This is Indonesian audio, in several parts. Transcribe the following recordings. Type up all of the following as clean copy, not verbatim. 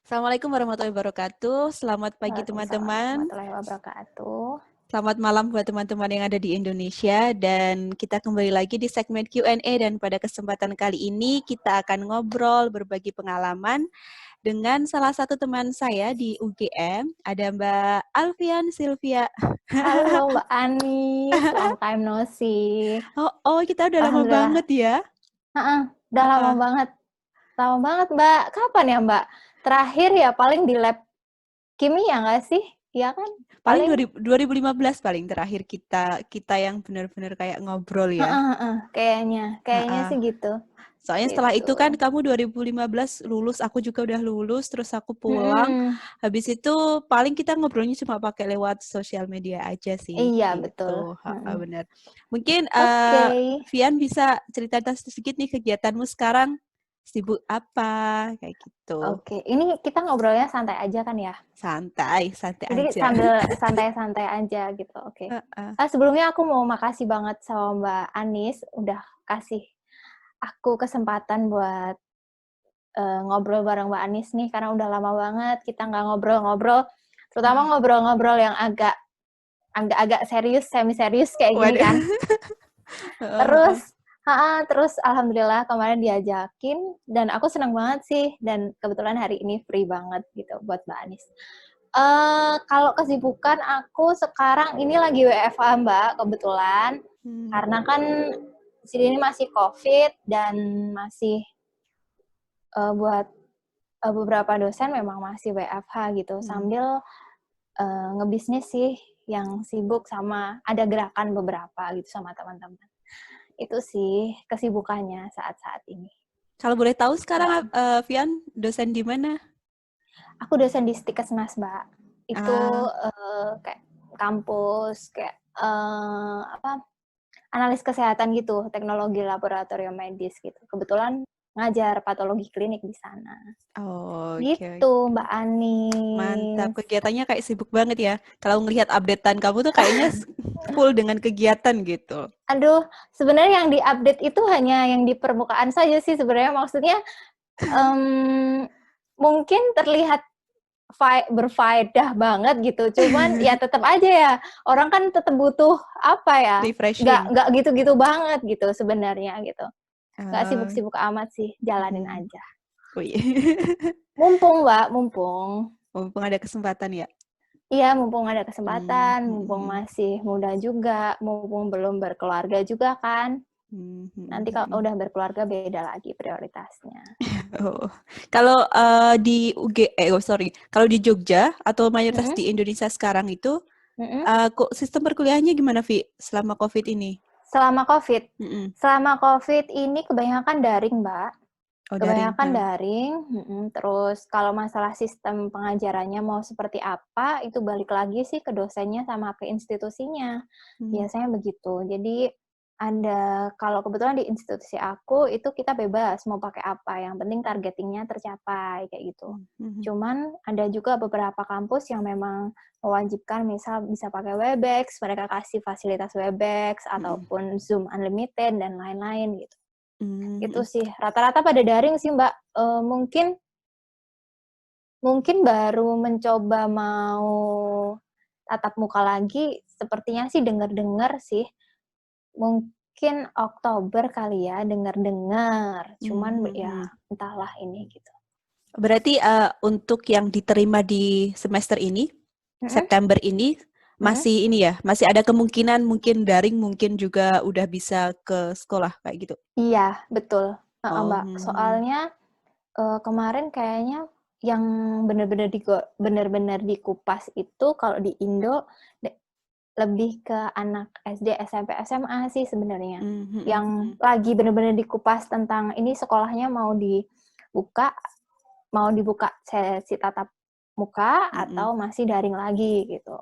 Assalamualaikum warahmatullahi wabarakatuh. Selamat pagi Waalaikumsalam teman-teman. warahmatullahi wabarakatuh. Selamat malam buat teman-teman yang ada di Indonesia. Dan kita kembali lagi di segmen Q&A. Dan pada kesempatan kali ini kita akan ngobrol, berbagi pengalaman dengan salah satu teman saya di UGM. Ada Mbak Alfian Sylvia. Halo Mbak Anis, long time no see. Oh, kita udah lama Alhamdulillah. banget ya. Udah lama Heeh. banget. Lama banget Mbak. Kapan ya Mbak? Terakhir ya paling di lab kimia nggak sih? Iya kan? Paling Paling 2015 paling terakhir kita yang benar-benar kayak ngobrol ya. kayaknya Heeh. sih gitu. Soalnya setelah Gitu. itu kan kamu 2015 lulus, aku juga udah lulus, terus aku pulang. Mm-mm. Habis itu paling kita ngobrolnya cuma pakai lewat sosial media aja sih, Iya betul. gitu. Mm-mm. Benar. Mungkin Oke. Vian bisa cerita sedikit nih kegiatanmu sekarang, sibuk apa, kayak gitu. Oke. Ini kita ngobrolnya santai aja kan ya? Santai, santai Jadi aja. sambil santai-santai aja gitu, oke. Heeh. Sebelumnya aku mau makasih banget sama Mbak Anis udah kasih aku kesempatan buat ngobrol bareng Mbak Anis nih karena udah lama banget kita nggak ngobrol-ngobrol, terutama ngobrol-ngobrol yang agak serius, semi serius kayak gini Waduh. kan. Heeh, Terus heeh. terus alhamdulillah kemarin diajakin dan aku senang banget sih dan kebetulan hari ini free banget gitu buat Mbak Anis. Kalau kesibukan aku sekarang ini lagi WFH Mbak, kebetulan. Hmm. Karena kan di sini masih COVID dan masih buat beberapa dosen memang masih WFH gitu, Hmm. sambil ngebisnis sih yang sibuk sama ada gerakan beberapa gitu sama teman-teman. Itu sih kesibukannya saat-saat ini. Kalau boleh tahu sekarang Mhm. Vian dosen di mana? Aku dosen di Stikesmas, Mbak. Itu Ah, kayak kampus kayak analis kesehatan gitu, teknologi laboratorium medis gitu. Kebetulan ngajar patologi klinik di sana. oh, oke, Gitu, oke. Mbak Mantap, Anis. kegiatannya kayak sibuk banget ya. Kalau ngelihat updatean kamu tuh kayaknya full dengan kegiatan gitu. Aduh, sebenarnya yang di-update itu hanya yang di permukaan saja sih sebenarnya. Maksudnya, mmm, mungkin terlihat berfaedah banget gitu, cuman ya tetap aja ya, orang kan tetap butuh, apa ya, Refreshing. nggak gitu-gitu banget gitu sebenarnya gitu. Nggak Ah, sibuk-sibuk amat sih, jalanin mm-mm. aja. Wih. Mumpung, Mbak, mumpung. Mumpung ada kesempatan ya. Iya, mumpung ada Hmm, kesempatan, hmm, mumpung hmm, masih muda juga, mumpung belum berkeluarga juga kan. hmm, hmm, Nanti kalau hmm. udah berkeluarga beda lagi prioritasnya. Oh. Kalau di oh sorry, kalau di Jogja atau mayoritas Mhm, di Indonesia sekarang itu, mhm. kok sistem perkuliahannya gimana, Vi, selama COVID ini? Selama COVID? Mm-mm. Selama COVID ini kebanyakan daring, Mbak. Oh, daring. Kebanyakan daring, terus kalau masalah sistem pengajarannya mau seperti apa, itu balik lagi sih ke dosennya sama ke institusinya. Hmm, Biasanya begitu. Jadi kalau kebetulan di institusi aku itu kita bebas mau pakai apa, yang penting targetingnya tercapai kayak gitu. hmm, hmm, Cuman ada juga beberapa kampus yang memang mewajibkan misal bisa pakai Webex, mereka kasih fasilitas Webex hmm, ataupun Zoom Unlimited dan lain-lain gitu. hmm, Itu hmm. sih, rata-rata pada daring sih, Mbak. Mungkin mungkin baru mencoba mau tatap muka lagi, sepertinya sih dengar-dengar sih, mungkin Oktober kali ya, dengar-dengar. Cuman Hmm, ya hmm. entahlah ini gitu. Berarti untuk yang diterima di semester ini, Mhm, September ini, mhm. masih ini ya, masih ada kemungkinan mungkin daring, mungkin juga udah bisa ke sekolah kayak gitu. Iya, betul, heeh, Oh, Mbak. hmm, hmm. Soalnya, kemarin kayaknya yang bener-bener dikupas itu kalau di Indo lebih ke anak SD, SMP, SMA sih sebenarnya. Hmm, hmm, hmm. Yang lagi benar-benar dikupas tentang ini sekolahnya mau dibuka sesi tatap muka Hmm, hmm. atau masih daring lagi gitu.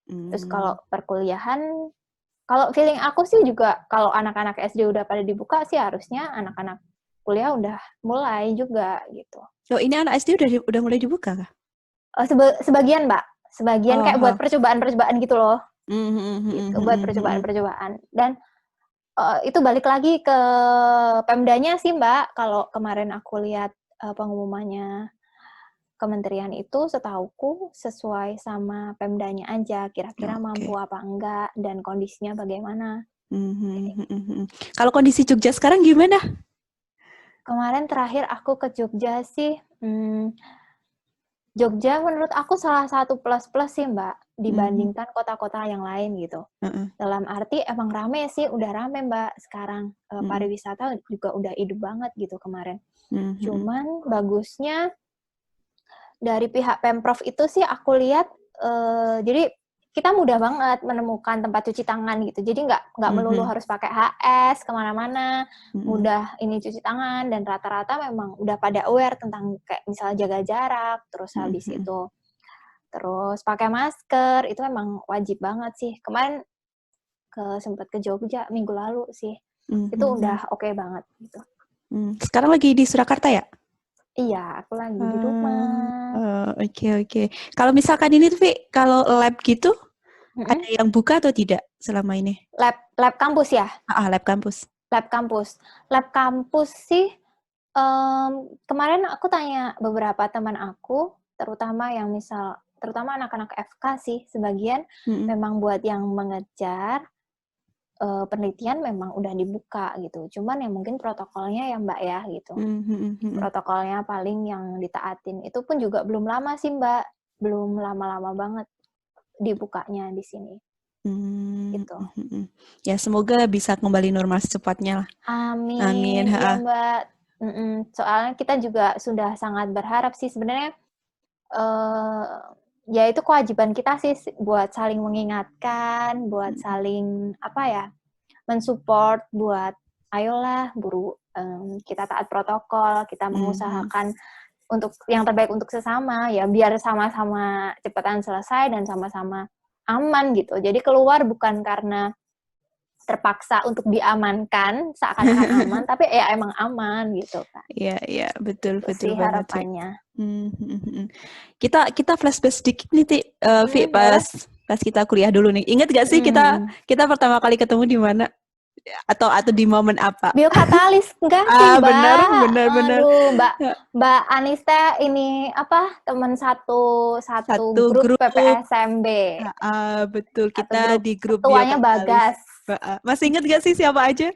Terus kalau Hmm. perkuliahan, kalau feeling aku sih juga kalau anak-anak SD udah pada dibuka sih harusnya anak-anak kuliah udah mulai juga gitu. Oh, ini anak SD udah mulai dibuka kah? Sebagian, Mbak, sebagian Oh, kayak buat oh. percobaan-percobaan gitu loh, Hmm, hmm, hmm, gitu, hmm, buat hmm, hmm. percobaan-percobaan. Dan itu balik lagi ke Pemdanya sih, Mbak, kalau kemarin aku lihat, pengumumannya. kementerian itu setauku sesuai sama Pemdanya aja, kira-kira Oke. mampu apa enggak dan kondisinya bagaimana. Kalau kondisi Jogja sekarang gimana? Kemarin terakhir aku ke Jogja sih, Jogja menurut aku salah satu plus-plus sih Mbak, dibandingkan kota-kota yang lain gitu. Heeh. Dalam arti emang rame sih, udah rame Mbak sekarang. Mhm. Pariwisata juga udah hidup banget gitu kemarin. Mhm. Cuman bagusnya dari pihak Pemprov itu sih aku lihat, jadi kita mudah banget menemukan tempat cuci tangan gitu. Jadi nggak melulu Mhm. harus pakai HS kemana-mana, Mhm. mudah ini cuci tangan dan rata-rata memang udah pada aware tentang kayak misalnya jaga jarak, terus habis Mhm. itu terus pakai masker, itu memang wajib banget sih. Kemarin sempat ke Jogja minggu lalu sih, itu Mhm. udah oke banget gitu. Sekarang lagi di Surakarta ya? Iya, aku lagi di rumah. Oke, oke. Kalau misalkan ini tuh, Vi, kalau lab gitu, ada Mm-mm. yang buka atau tidak selama ini? Lab kampus ya? Lab kampus. Lab kampus. Lab kampus sih, kemarin aku tanya beberapa teman aku, terutama anak-anak FK sih, sebagian Mhm. memang buat yang mengejar penelitian memang udah dibuka gitu. Cuman ya mungkin protokolnya ya Mbak ya gitu. Mhm. Mhm. Protokolnya paling yang ditaatin. Itu pun juga belum lama sih Mbak, belum lama-lama banget dibukanya di sini gitu. Mhm. Ya, semoga bisa kembali normal secepatnya lah. Amin. Amin, iya Mbak. Soalnya kita juga sudah sangat berharap sih sebenarnya, eh, ya itu kewajiban kita sih buat saling mengingatkan, buat Mhm. saling apa ya, mensupport, buat ayolah buru kita taat protokol, kita Mhm. mengusahakan untuk yang terbaik untuk sesama ya biar sama-sama cepatan selesai dan sama-sama aman gitu. Jadi keluar bukan karena terpaksa untuk diamankan seakan-akan aman, tapi ya emang aman gitu kan. Iya, iya, betul, Itu betul sih banget, Vi. harapannya. Mhm. Kita flashback sedikit nih, Vi, pas Boleh? pas kita kuliah dulu nih. Ingat gak sih kita Mm-mm. kita pertama kali ketemu di mana? Atau di momen apa? Biokatalis enggak sih Benar, Mbak? benar, benar. Aduh Mbak Anis teh ini apa teman satu satu Satu grup grup. PPSMB, Betul. satu Kita grup di grup ketuanya Biokatalis. Bagas. Masih ingat gak sih siapa aja?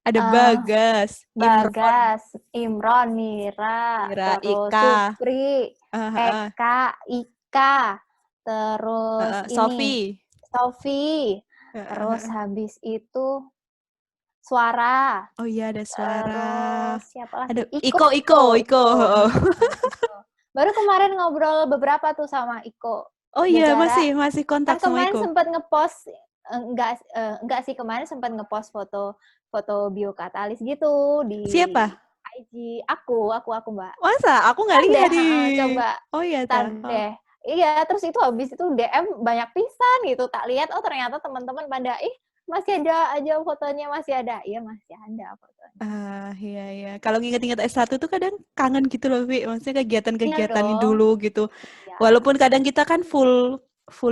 Ada eh Bagas, Imron, Bagas, Imron, Mira, Mira, terus Ika, Supri, uh, uh, Eka, Ika, terus ini Sofi. Sofi, terus habis itu Suara, Oh iya, ada Suara. terus siapa Ada lagi? Iko, Iko, Iko, Iko, Iko. Iko. Iko. Baru kemarin ngobrol beberapa tuh sama Iko Oh iya, gara-gara masih kontak kan sama kemarin Iko. sempat ngepost enggak sih kemarin sempat ngepost foto biokatalis gitu di Siapa? IG aku Mbak. Masa? Aku nggak Ntar deh, lihat di. coba Oh iya, ntar tahu. deh. Iya, terus itu habis itu DM banyak pisan gitu. Tak lihat, oh ternyata teman-teman pada, ih masih ada aja fotonya, masih ada. Iya masih ada fotonya. Iya, iya. Kalau nginget-nginget S1 tuh kadang kangen gitu loh, Vi. Maksudnya Iya kegiatan-kegiatan dong. dulu gitu. Iya. Walaupun kadang kita kan full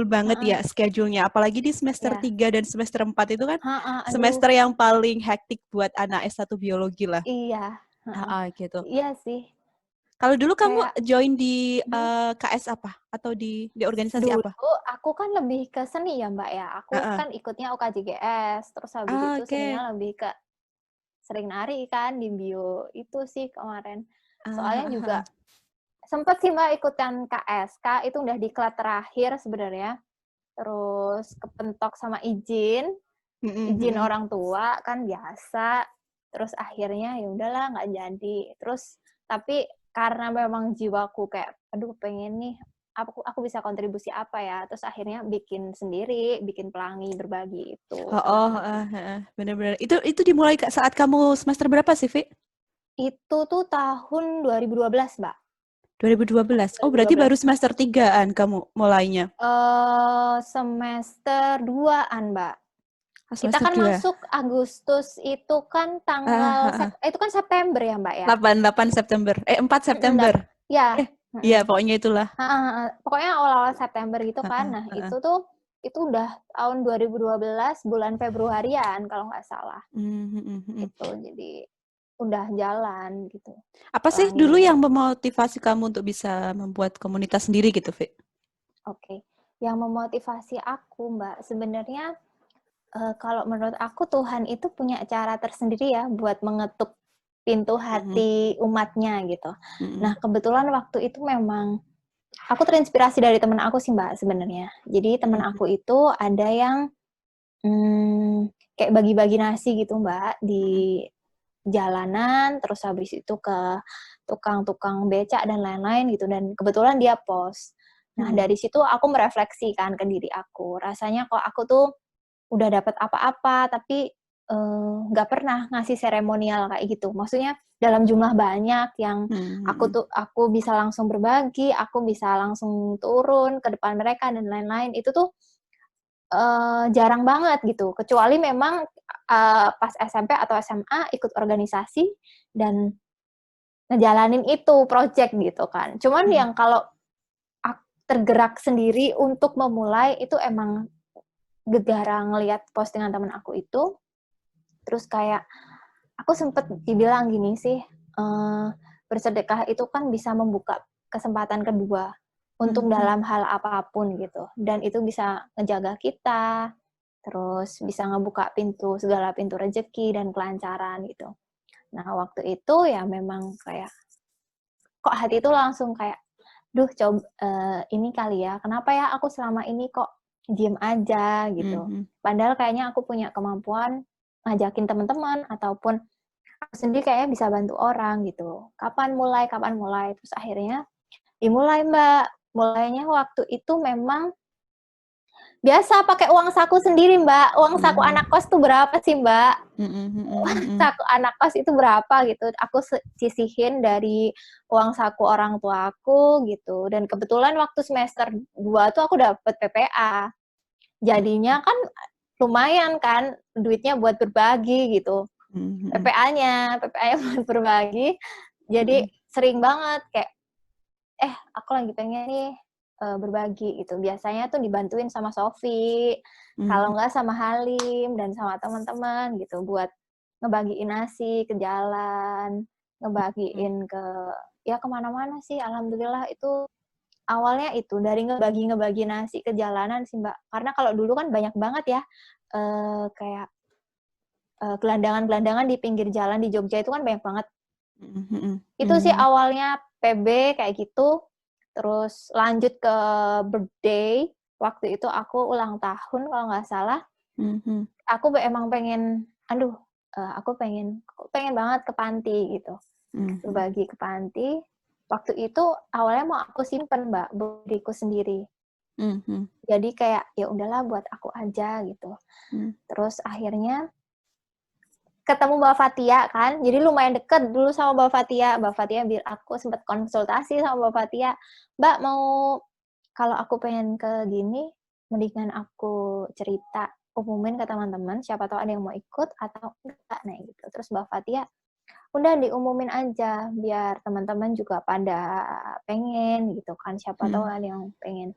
banget ya Heeh. schedule-nya. Apalagi di semester Iya. 3 dan semester 4 itu kan Heeh, aduh. semester yang paling hektik buat anak S1 biologi lah. Iya. Heeh. Gitu. Iya sih. Kalau dulu kamu Kayak join di hmm, KS apa? Atau di organisasi dulu apa? aku kan lebih ke seni ya Mbak ya. Aku Heeh. kan ikutnya OKJGS. Terus habis itu Oke. seninya lebih ke sering nari kan di bio itu sih kemarin. Soalnya juga Heeh. sempet sih Mbak ikutan KSK, itu udah diklat terakhir sebenarnya. Terus kepentok sama izin, Mm-mm, izin mm-mm. orang tua kan biasa. Terus akhirnya ya udahlah nggak jadi. Terus tapi karena memang jiwaku kayak aduh pengen nih aku bisa kontribusi apa ya. Terus akhirnya bikin sendiri, bikin pelangi berbagi itu salah satunya. Benar-benar. Itu dimulai saat kamu semester berapa sih, Vi? Itu tuh tahun 2012, Mbak. 2012. Oh, berarti baru 2012. semester 3-an kamu mulainya. Semester 2-an, Mbak. Kita Semester kan 2. masuk Agustus itu kan tanggal itu kan September ya, Mbak ya? 8 September. 4 September. Ya. Iya, pokoknya itulah. Pokoknya awal-awal September gitu kan. Heeh, Nah, heeh. itu udah tahun 2012 bulan Februarian kalau nggak salah. Mhm, mhm. Gitu. Jadi udah jalan gitu. Apa sih dulu Pelangi. yang memotivasi kamu untuk bisa membuat komunitas sendiri gitu, Vi? Oke. Yang memotivasi aku, Mbak, sebenarnya kalau menurut aku Tuhan itu punya cara tersendiri ya buat mengetuk pintu Mhm, hati umatnya gitu. mhm, Nah, kebetulan waktu itu memang aku terinspirasi dari teman aku sih, Mbak, sebenarnya. Jadi teman mhm, aku itu ada yang kayak bagi-bagi nasi gitu, Mbak, mhm, di jalanan, terus habis itu ke tukang-tukang becak dan lain-lain gitu, dan kebetulan dia post. Nah, mhm, dari situ aku merefleksikan ke diri aku, rasanya kok aku tuh udah dapat apa-apa, tapi, nggak pernah ngasih seremonial kayak gitu. Maksudnya dalam jumlah banyak yang mhm, mhm, aku bisa langsung berbagi, aku bisa langsung turun ke depan mereka dan lain-lain, itu tuh jarang banget gitu, kecuali memang, pas SMP atau SMA ikut organisasi dan ngejalanin itu project gitu kan. Cuman mhm, yang kalau tergerak sendiri untuk memulai itu emang gegara ngelihat postingan temen aku itu, terus kayak aku sempet dibilang gini sih, bersedekah itu kan bisa membuka kesempatan kedua untuk mhm, dalam hal apapun gitu, dan itu bisa ngejaga kita, terus bisa ngebuka segala pintu rezeki dan kelancaran gitu. Nah, waktu itu ya memang kayak, kok hati itu langsung kayak, "Duh ini kali ya, kenapa ya aku selama ini kok diem aja?" gitu. mhm, Padahal kayaknya aku punya kemampuan ngajakin teman-teman ataupun aku sendiri kayaknya bisa bantu orang gitu. Kapan mulai kapan mulai? Terus akhirnya dimulai, Mbak. Mulainya waktu itu memang biasa pakai uang saku sendiri, Mbak. Uang saku mhm, anak kos tuh berapa sih, Mbak? mhm, mhm, mhm, Saku anak kos itu berapa gitu. Aku sisihin dari uang saku orang tua aku gitu. Dan kebetulan waktu semester 2 tuh aku dapet PPA. Jadinya kan lumayan kan duitnya buat berbagi gitu. mhm, PPA-nya buat berbagi. Jadi mhm, sering banget kayak, aku lagi pengen nih, berbagi gitu. Biasanya tuh dibantuin sama Sofi, kalau mhm, nggak sama Halim dan sama teman-teman gitu, buat ngebagiin nasi ke jalan, mhm, ngebagiin ya kemana-mana sih. Alhamdulillah itu awalnya itu dari ngebagi-ngebagi nasi ke jalanan sih, Mbak. Karena kalau dulu kan banyak banget ya, kayak, gelandangan-gelandangan di pinggir jalan di Jogja itu kan banyak banget. mhm, Itu sih mhm, awalnya PB kayak gitu, terus lanjut ke birthday, waktu itu aku ulang tahun kalau nggak salah, mhm, aku emang pengen, aduh, aku pengen banget ke panti gitu, mhm, berbagi ke panti. Waktu itu awalnya mau aku simpen, Mbak, buat diriku sendiri. mhm, Jadi kayak, ya udahlah buat aku aja gitu. mhm, Terus akhirnya ketemu Mbak Fatia kan, jadi lumayan deket dulu sama Mbak Fatia. Mbak Fatia aku sempat konsultasi sama Mbak Fatia, "Mbak mau kalau aku pengen ke gini, mendingan aku cerita, umumin ke teman-teman, siapa tahu ada yang mau ikut atau enggak," nah gitu. Terus Mbak Fatia, "Udah diumumin aja, biar teman-teman juga pada pengen," gitu kan, siapa tahu mhm, ada yang pengen.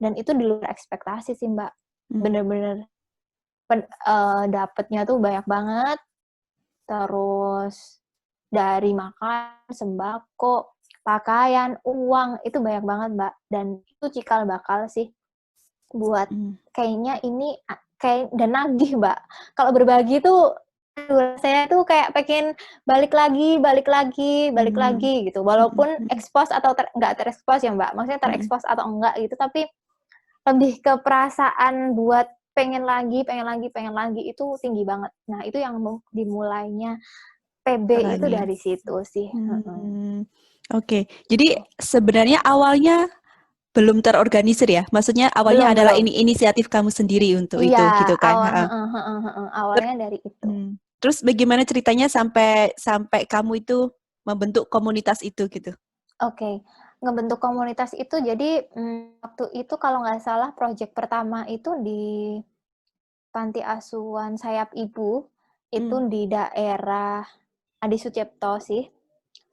Dan itu di luar ekspektasi sih, Mbak. mhm, Bener-bener dapetnya tuh banyak banget. Terus dari makan, sembako, pakaian, uang, itu banyak banget, Mbak, dan itu cikal bakal sih buat mhm, kayaknya ini kayak dan nagih, Mbak. Kalau berbagi tuh, aduh saya tuh kayak pengen balik mhm, lagi gitu. mhm, Walaupun mhm, expose atau nggak terekspos ya, Mbak, maksudnya mhm. terekspos atau enggak gitu, tapi lebih ke perasaan buat pengen lagi itu tinggi banget. Nah, itu yang dimulainya PB itu Pelangi. dari situ sih, heeh, Hmm, oke. Jadi gitu. sebenarnya awalnya belum terorganisir ya? Maksudnya awalnya Belum adalah belum. ini inisiatif kamu sendiri untuk Iya, itu gitu kan? Heeh. heeh heeh heeh, Ter awalnya dari itu. Terus bagaimana ceritanya sampai sampai kamu itu membentuk komunitas itu gitu? Oke, ngebentuk komunitas itu jadi, waktu itu kalau nggak salah project pertama itu di panti asuhan Sayap Ibu, itu Mmm, di daerah Adi Sucipto sih,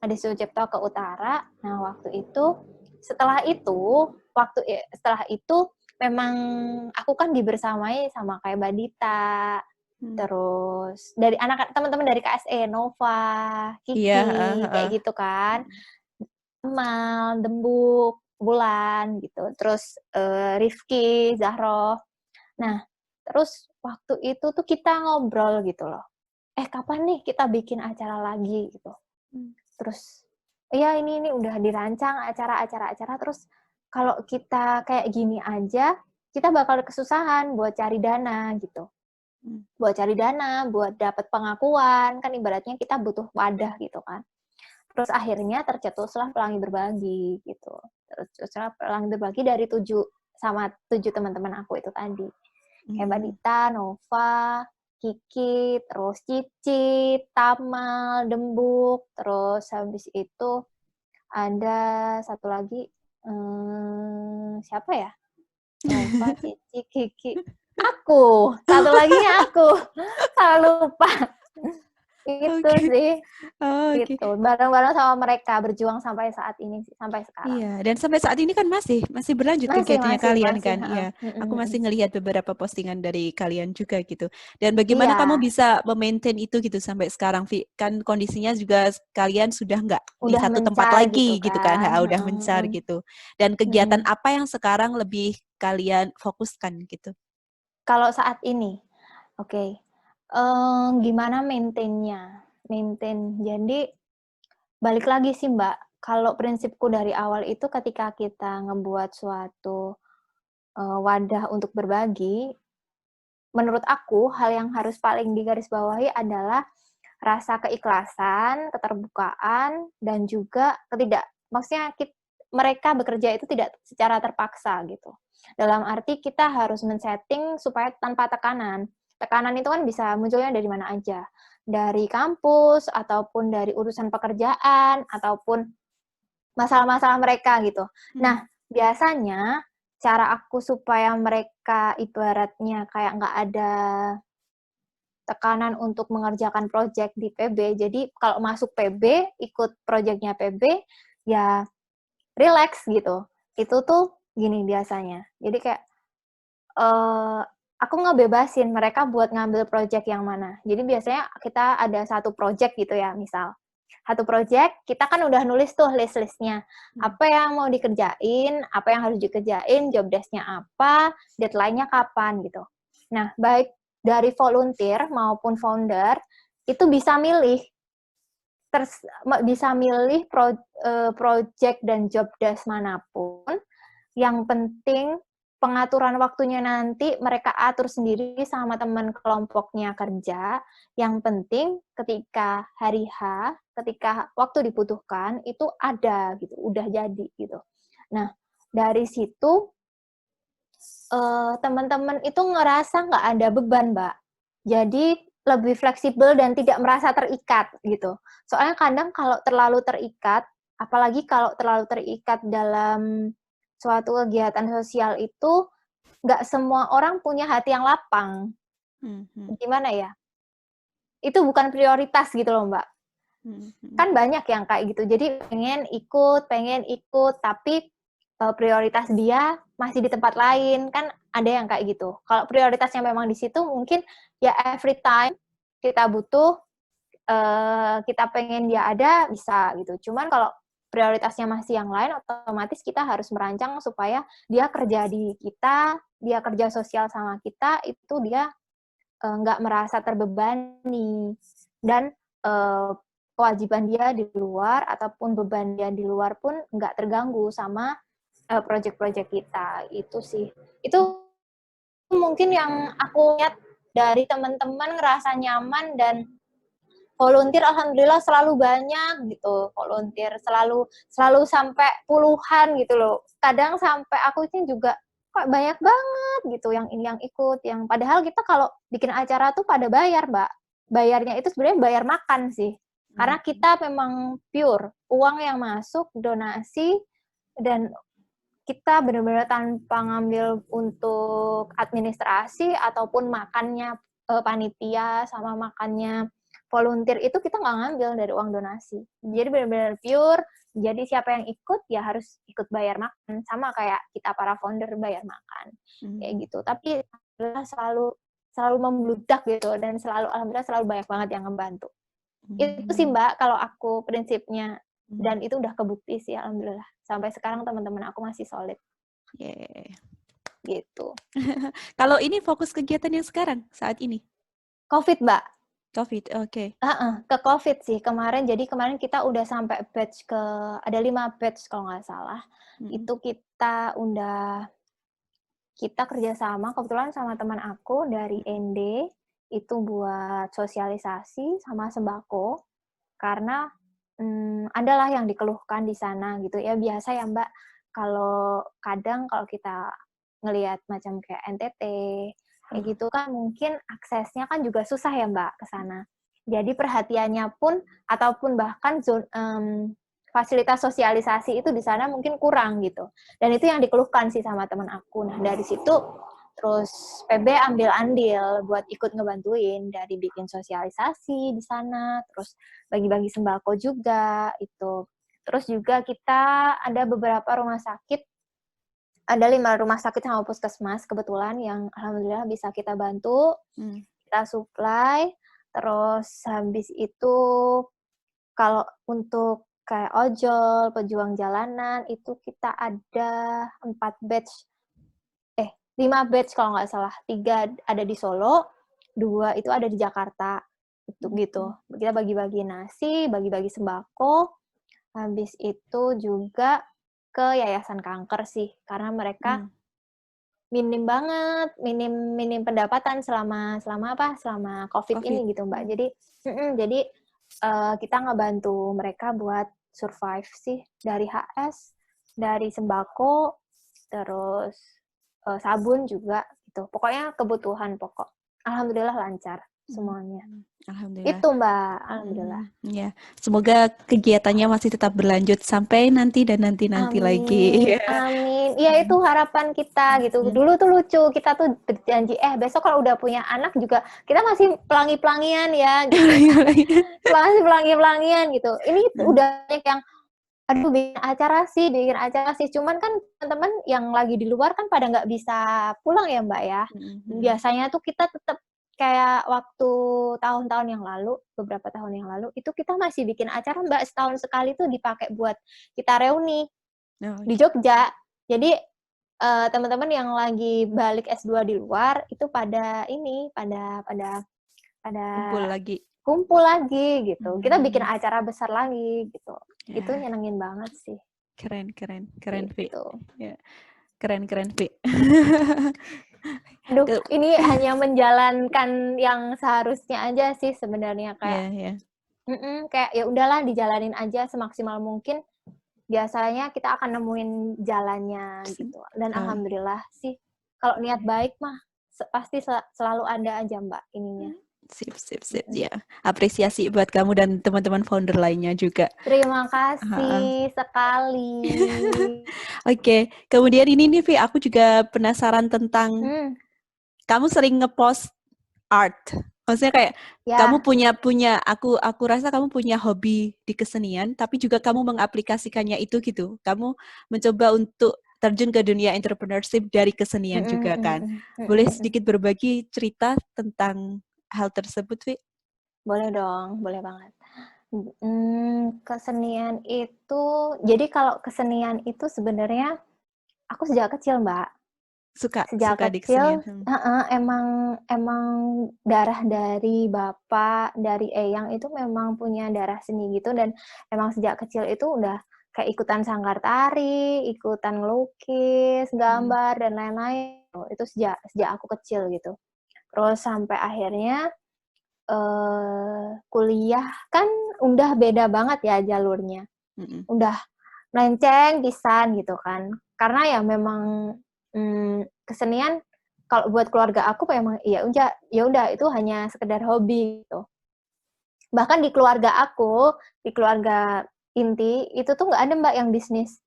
Adi Sucipto ke utara. Nah, setelah itu, setelah itu memang aku kan dibersamai sama kayak Mbak Dita, Terus dari anak teman-teman dari KSE, Nova, Iya, Kiki, kayak heeh. gitu kan. Amal, Dembuk, Bulan gitu. Terus Rifki, Zahro. Nah, terus waktu itu tuh kita ngobrol gitu loh. Kapan nih kita bikin acara lagi gitu. Terus iya ini udah dirancang acara terus kalau kita kayak gini aja kita bakal kesusahan buat cari dana gitu. Buat cari dana, buat dapat pengakuan, kan ibaratnya kita butuh wadah gitu kan. Terus akhirnya tercetuslah Pelangi Berbagi gitu. Tercetuslah Pelangi Berbagi dari 7 teman-teman aku itu tadi. Kayak Mbak Dita, Nova, Kiki, terus Cici, Tamal, Dembuk, terus habis itu ada satu lagi, siapa ya? Nova, Cici, Kiki, aku. Satu laginya aku. Salah lupa. Itu Oke. sih. Oke. Gitu. Bareng-bareng sama mereka berjuang sampai saat ini sih, sampai sekarang. Iya, dan sampai saat ini kan masih berlanjut kegiatannya kalian Masih. kan? Iya, aku Heeh. masih ngelihat beberapa postingan dari kalian juga gitu. Dan bagaimana kamu Iya, bisa memaintain itu gitu sampai sekarang, Vi? Kan kondisinya juga kalian sudah nggak di udah satu tempat mencar gitu lagi gitu kan? kan. Ha, udah mencar Heeh. gitu. Dan kegiatan Heeh. apa yang sekarang lebih kalian fokuskan gitu? Kalau saat ini, oke. Gimana maintain-nya? Jadi balik lagi sih Mbak, kalau prinsipku dari awal itu ketika kita ngebuat suatu wadah untuk berbagi, menurut aku hal yang harus paling digarisbawahi adalah rasa keikhlasan, keterbukaan, dan juga maksudnya mereka bekerja itu tidak secara terpaksa gitu. Dalam arti kita harus men-setting supaya tanpa tekanan. Tekanan itu kan bisa munculnya dari mana aja. Dari kampus, ataupun dari urusan pekerjaan, ataupun masalah-masalah mereka gitu. Nah, biasanya cara aku supaya mereka ibaratnya kayak nggak ada tekanan untuk mengerjakan proyek di PB. Jadi kalau masuk PB, ikut proyeknya PB, ya relax gitu. Itu tuh gini biasanya. Jadi kayak aku ngebebasin mereka buat ngambil proyek yang mana. Jadi biasanya kita ada satu proyek gitu ya, misal. Satu proyek, kita kan udah nulis tuh list-listnya. Apa yang mau dikerjain, apa yang harus dikerjain, job desk-nya apa, deadline-nya kapan gitu. Nah, baik dari volunteer maupun founder, itu bisa milih project dan job desk manapun. Yang penting pengaturan waktunya nanti mereka atur sendiri sama teman kelompoknya kerja. Yang penting ketika hari H, ketika waktu dibutuhkan itu ada gitu, udah jadi gitu. Nah, dari situ teman-teman itu ngerasa nggak ada beban, Mbak. Jadi lebih fleksibel dan tidak merasa terikat gitu. Soalnya kadang kalau terlalu terikat, apalagi kalau terlalu terikat dalam suatu kegiatan sosial itu, nggak semua orang punya hati yang lapang. Gimana ya? Itu bukan prioritas gitu loh, Mbak. Kan banyak yang kayak gitu. Jadi pengen ikut, tapi prioritas dia masih di tempat lain. Kan ada yang kayak gitu. Kalau prioritasnya memang di situ, mungkin ya every time kita butuh, kita pengen dia ada, bisa gitu. Cuman kalau prioritasnya masih yang lain, otomatis kita harus merancang supaya dia kerja di kita, dia kerja sosial sama kita, itu dia nggak merasa terbebani. Dan kewajiban dia di luar ataupun beban dia di luar pun nggak terganggu sama proyek-proyek kita. Itu sih. Itu mungkin yang aku lihat dari teman-teman ngerasa nyaman dan volunteer alhamdulillah selalu banyak gitu. Volunteer selalu sampai puluhan gitu loh. Kadang sampai aku ini juga kok banyak banget gitu yang ini yang ikut, yang padahal kita kalau bikin acara tuh pada bayar, Mbak. Bayarnya itu sebenarnya bayar makan sih. Karena kita memang pure uang yang masuk donasi, dan kita benar-benar tanpa ngambil untuk administrasi ataupun makannya panitia sama makannya volunteer itu kita nggak ngambil dari uang donasi. Jadi benar-benar pure. Jadi siapa yang ikut ya harus ikut bayar makan, sama kayak kita para founder bayar makan kayak gitu. Tapi selalu selalu membludak gitu, dan alhamdulillah selalu banyak banget yang ngebantu. Itu sih Mbak, kalau aku prinsipnya, dan itu udah kebukti sih alhamdulillah. Sampai sekarang teman-teman aku masih solid. Yeah. Gitu. Kalau ini fokus kegiatan yang sekarang, saat ini? COVID, Mbak. COVID, oke. Ke COVID sih kemarin. Jadi kemarin kita udah sampai batch ada 5 batch kalau nggak salah. Itu kita kerjasama kebetulan sama teman aku dari ND, itu buat sosialisasi sama sembako. Karena adalah yang dikeluhkan di sana gitu ya. Biasa ya Mbak, kadang kalau kita ngelihat macam kayak NTT, kayak gitu kan mungkin aksesnya kan juga susah ya Mbak ke sana. Jadi perhatiannya pun, ataupun bahkan fasilitas sosialisasi itu di sana mungkin kurang gitu. Dan itu yang dikeluhkan sih sama teman aku. Nah dari situ terus PB ambil andil buat ikut ngebantuin dari bikin sosialisasi di sana, terus bagi-bagi sembako juga itu. Terus juga kita ada beberapa rumah sakit, ada 5 rumah sakit sama puskesmas kebetulan yang alhamdulillah bisa kita bantu, kita supply. Terus habis itu kalau untuk kayak ojol, pejuang jalanan itu kita ada 5 batch kalau nggak salah. 3 ada di Solo, 2 itu ada di Jakarta. Gitu. Kita bagi-bagi nasi, bagi-bagi sembako. Habis itu juga ke Yayasan Kanker sih. Karena mereka minim banget, minim pendapatan selama COVID ini gitu, Mbak. Jadi kita ngebantu mereka buat survive sih. Dari HS, dari sembako, terus sabun juga gitu. Pokoknya kebutuhan pokok. Alhamdulillah lancar semuanya. Alhamdulillah. Itu Mbak, alhamdulillah. Ya, semoga kegiatannya masih tetap berlanjut sampai nanti lagi. Amin. Iya itu harapan kita gitu. Dulu tuh lucu, kita tuh berjanji besok kalau udah punya anak juga kita masih pelangi-pelangian ya gitu. Masih pelangi-pelangian gitu. Ini udah banyak yang bikin acara sih. Cuman kan teman-teman yang lagi di luar kan pada nggak bisa pulang ya Mbak ya. Biasanya tuh kita tetap kayak waktu beberapa tahun yang lalu, itu kita masih bikin acara Mbak, setahun sekali tuh dipakai buat kita reuni di Jogja. Jadi teman-teman yang lagi balik S2 di luar itu pada kumpul lagi gitu. Kita bikin acara besar lagi gitu. Itu nyenengin banget sih. Keren gitu. Vi. Keren Vi. Aduh, ini hanya menjalankan yang seharusnya aja sih sebenarnya kayak. Kayak ya udahlah dijalanin aja semaksimal mungkin. Biasanya kita akan nemuin jalannya gitu. Dan alhamdulillah sih kalau niat baik mah pasti selalu ada aja Mbak ininya. Sip ya. Apresiasi buat kamu dan teman-teman founder lainnya juga. Terima kasih sekali. Oke, kemudian ini nih Vi, aku juga penasaran tentang kamu sering ngepost art. Maksudnya kayak kamu punya aku rasa kamu punya hobi di kesenian, tapi juga kamu mengaplikasikannya itu gitu. Kamu mencoba untuk terjun ke dunia entrepreneurship dari kesenian juga kan. Boleh sedikit berbagi cerita tentang hal tersebut, Vi? Boleh dong, boleh banget. Kesenian itu, jadi kalau kesenian itu sebenarnya aku sejak kecil, Mbak. Suka kecil, di kesenian. emang darah dari bapak, dari eyang itu memang punya darah seni gitu, dan emang sejak kecil itu udah kayak ikutan sanggar tari, ikutan ngelukis, gambar, dan lain-lain. Itu sejak aku kecil gitu. Terus sampai akhirnya kuliah kan udah beda banget ya jalurnya. Udah melenceng pisan gitu kan. Karena ya memang kesenian kalau buat keluarga aku memang ya udah itu hanya sekedar hobi gitu. Bahkan di keluarga aku, di keluarga inti itu tuh nggak ada Mbak yang bisnis.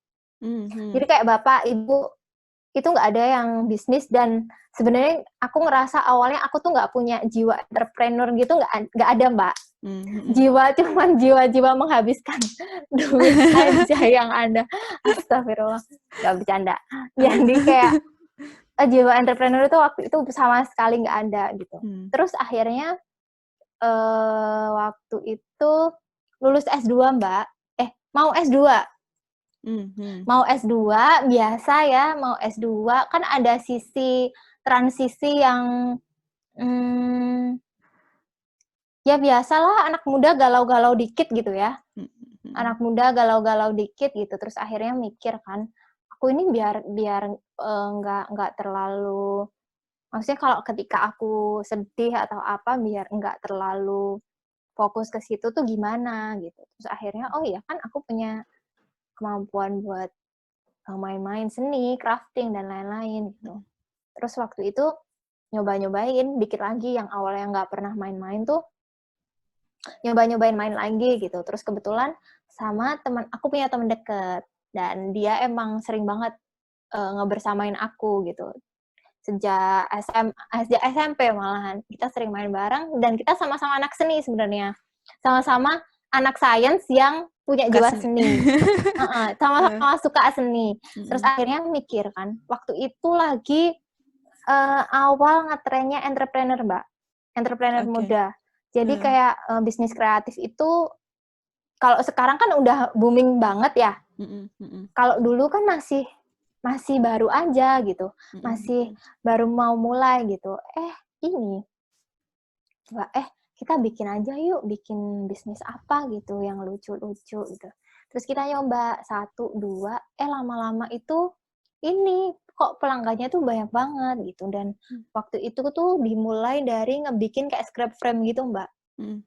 Jadi kayak bapak, ibu itu nggak ada yang bisnis, dan sebenarnya aku ngerasa awalnya aku tuh nggak punya jiwa entrepreneur gitu, nggak ada Mbak. Cuman jiwa menghabiskan duit aja yang ada. Astagfirullah, nggak bercanda. Jadi kayak jiwa entrepreneur itu waktu itu sama sekali nggak ada gitu. Terus akhirnya waktu itu lulus S2 Mbak, mau S2. Mau S2 biasa ya, mau S2 kan ada sisi transisi yang ya biasalah anak muda galau-galau dikit gitu ya. Anak muda galau-galau dikit gitu. Terus akhirnya mikir kan, aku ini biar nggak terlalu, maksudnya kalau ketika aku sedih atau apa biar nggak terlalu fokus ke situ tuh gimana gitu. Terus akhirnya oh iya kan aku punya kemampuan buat main-main seni, crafting dan lain-lain gitu. Terus waktu itu nyoba-nyobain dikit lagi yang awalnya nggak pernah main-main tuh nyoba-nyobain main lagi gitu. Terus kebetulan sama aku punya teman deket dan dia emang sering banget ngebersamain aku gitu. Sejak SMP malahan kita sering main bareng dan kita sama-sama anak seni sebenarnya. Sama-sama anak sains yang punya jiwa seni. Sama-sama suka seni. Terus akhirnya mikir kan, waktu itu lagi awal ngetrennya entrepreneur, Mbak. Entrepreneur muda. Jadi kayak bisnis kreatif itu kalau sekarang kan udah booming banget ya. Kalau dulu kan masih baru aja gitu. Masih baru mau mulai gitu. Ini Mbak, kita bikin aja yuk, bikin bisnis apa gitu yang lucu-lucu gitu. Terus kita nyoba 1, 2, lama-lama itu ini kok pelanggannya tuh banyak banget gitu. Dan waktu itu tuh dimulai dari ngebikin kayak scrap frame gitu, Mbak.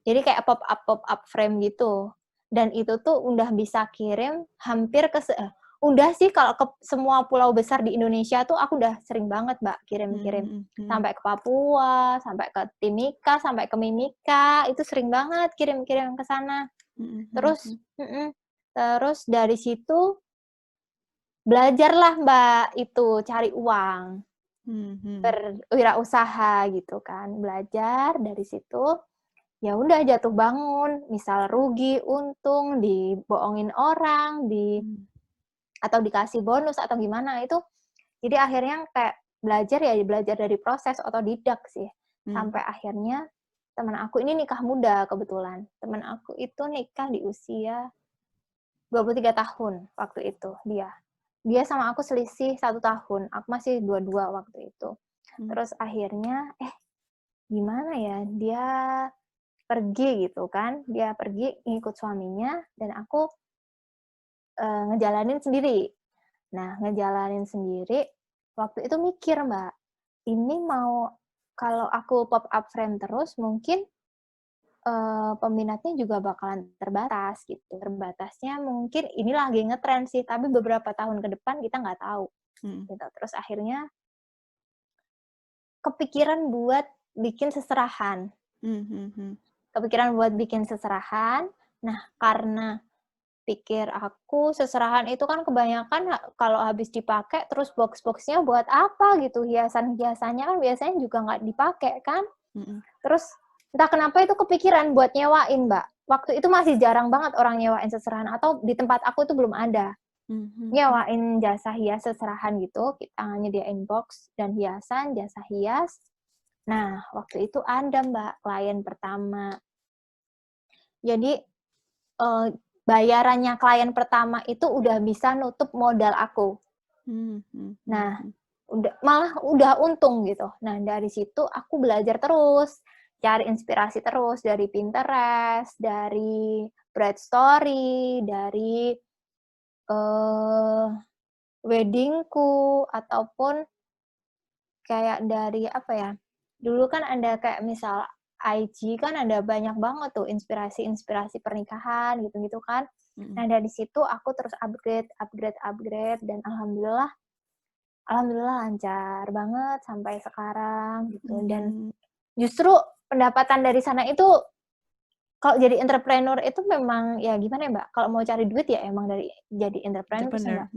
Jadi kayak pop-up frame gitu. Dan itu tuh udah bisa kirim hampir ke udah sih kalau ke semua pulau besar di Indonesia tuh aku udah sering banget, Mbak, kirim-kirim. Sampai ke Papua, sampai ke Timika, sampai ke Mimika, itu sering banget kirim-kirim ke sana. Terus dari situ belajarlah, Mbak, itu cari uang. Berwirausaha gitu kan. Belajar dari situ. Ya udah jatuh bangun, misal rugi, untung, dibohongin orang, atau dikasih bonus atau gimana itu. Jadi akhirnya kayak belajar dari proses otodidak sih. Sampai akhirnya teman aku ini nikah muda kebetulan. Teman aku itu nikah di usia 23 tahun waktu itu dia. Dia sama aku selisih 1 tahun. Aku masih 22 waktu itu. Terus akhirnya gimana ya, dia pergi gitu kan, dia pergi ngikut suaminya dan aku ngejalanin sendiri. Nah, ngejalanin sendiri, waktu itu mikir, Mbak, ini mau kalau aku pop up frame terus mungkin peminatnya juga bakalan terbatas gitu. Terbatasnya mungkin ini lagi ngetren sih, tapi beberapa tahun ke depan kita nggak tahu. Gitu. Terus akhirnya kepikiran buat bikin seserahan. Nah, karena pikir aku seserahan itu kan kebanyakan kalau habis dipakai terus box-boxnya buat apa gitu, hiasan-hiasannya kan biasanya juga nggak dipakai kan. Terus entah kenapa itu kepikiran buat nyewain, Mbak. Waktu itu masih jarang banget orang nyewain seserahan atau di tempat aku itu belum ada. Nyewain jasa hias seserahan gitu, kita nyediain box dan hiasan, jasa hias. Nah, waktu itu ada, Mbak, klien pertama. Jadi bayarannya klien pertama itu udah bisa nutup modal aku. Nah, udah untung gitu. Nah, dari situ aku belajar terus, cari inspirasi terus dari Pinterest, dari Bright Story, dari weddingku, ataupun kayak dari apa ya? Dulu kan ada kayak misal IG kan ada banyak banget tuh inspirasi pernikahan gitu-gitu kan. Nah, dari situ aku terus upgrade dan alhamdulillah lancar banget sampai sekarang gitu. Dan justru pendapatan dari sana itu kalau jadi entrepreneur itu memang ya gimana ya, Mbak? Kalau mau cari duit ya emang dari jadi entrepreneur sih, Mbak.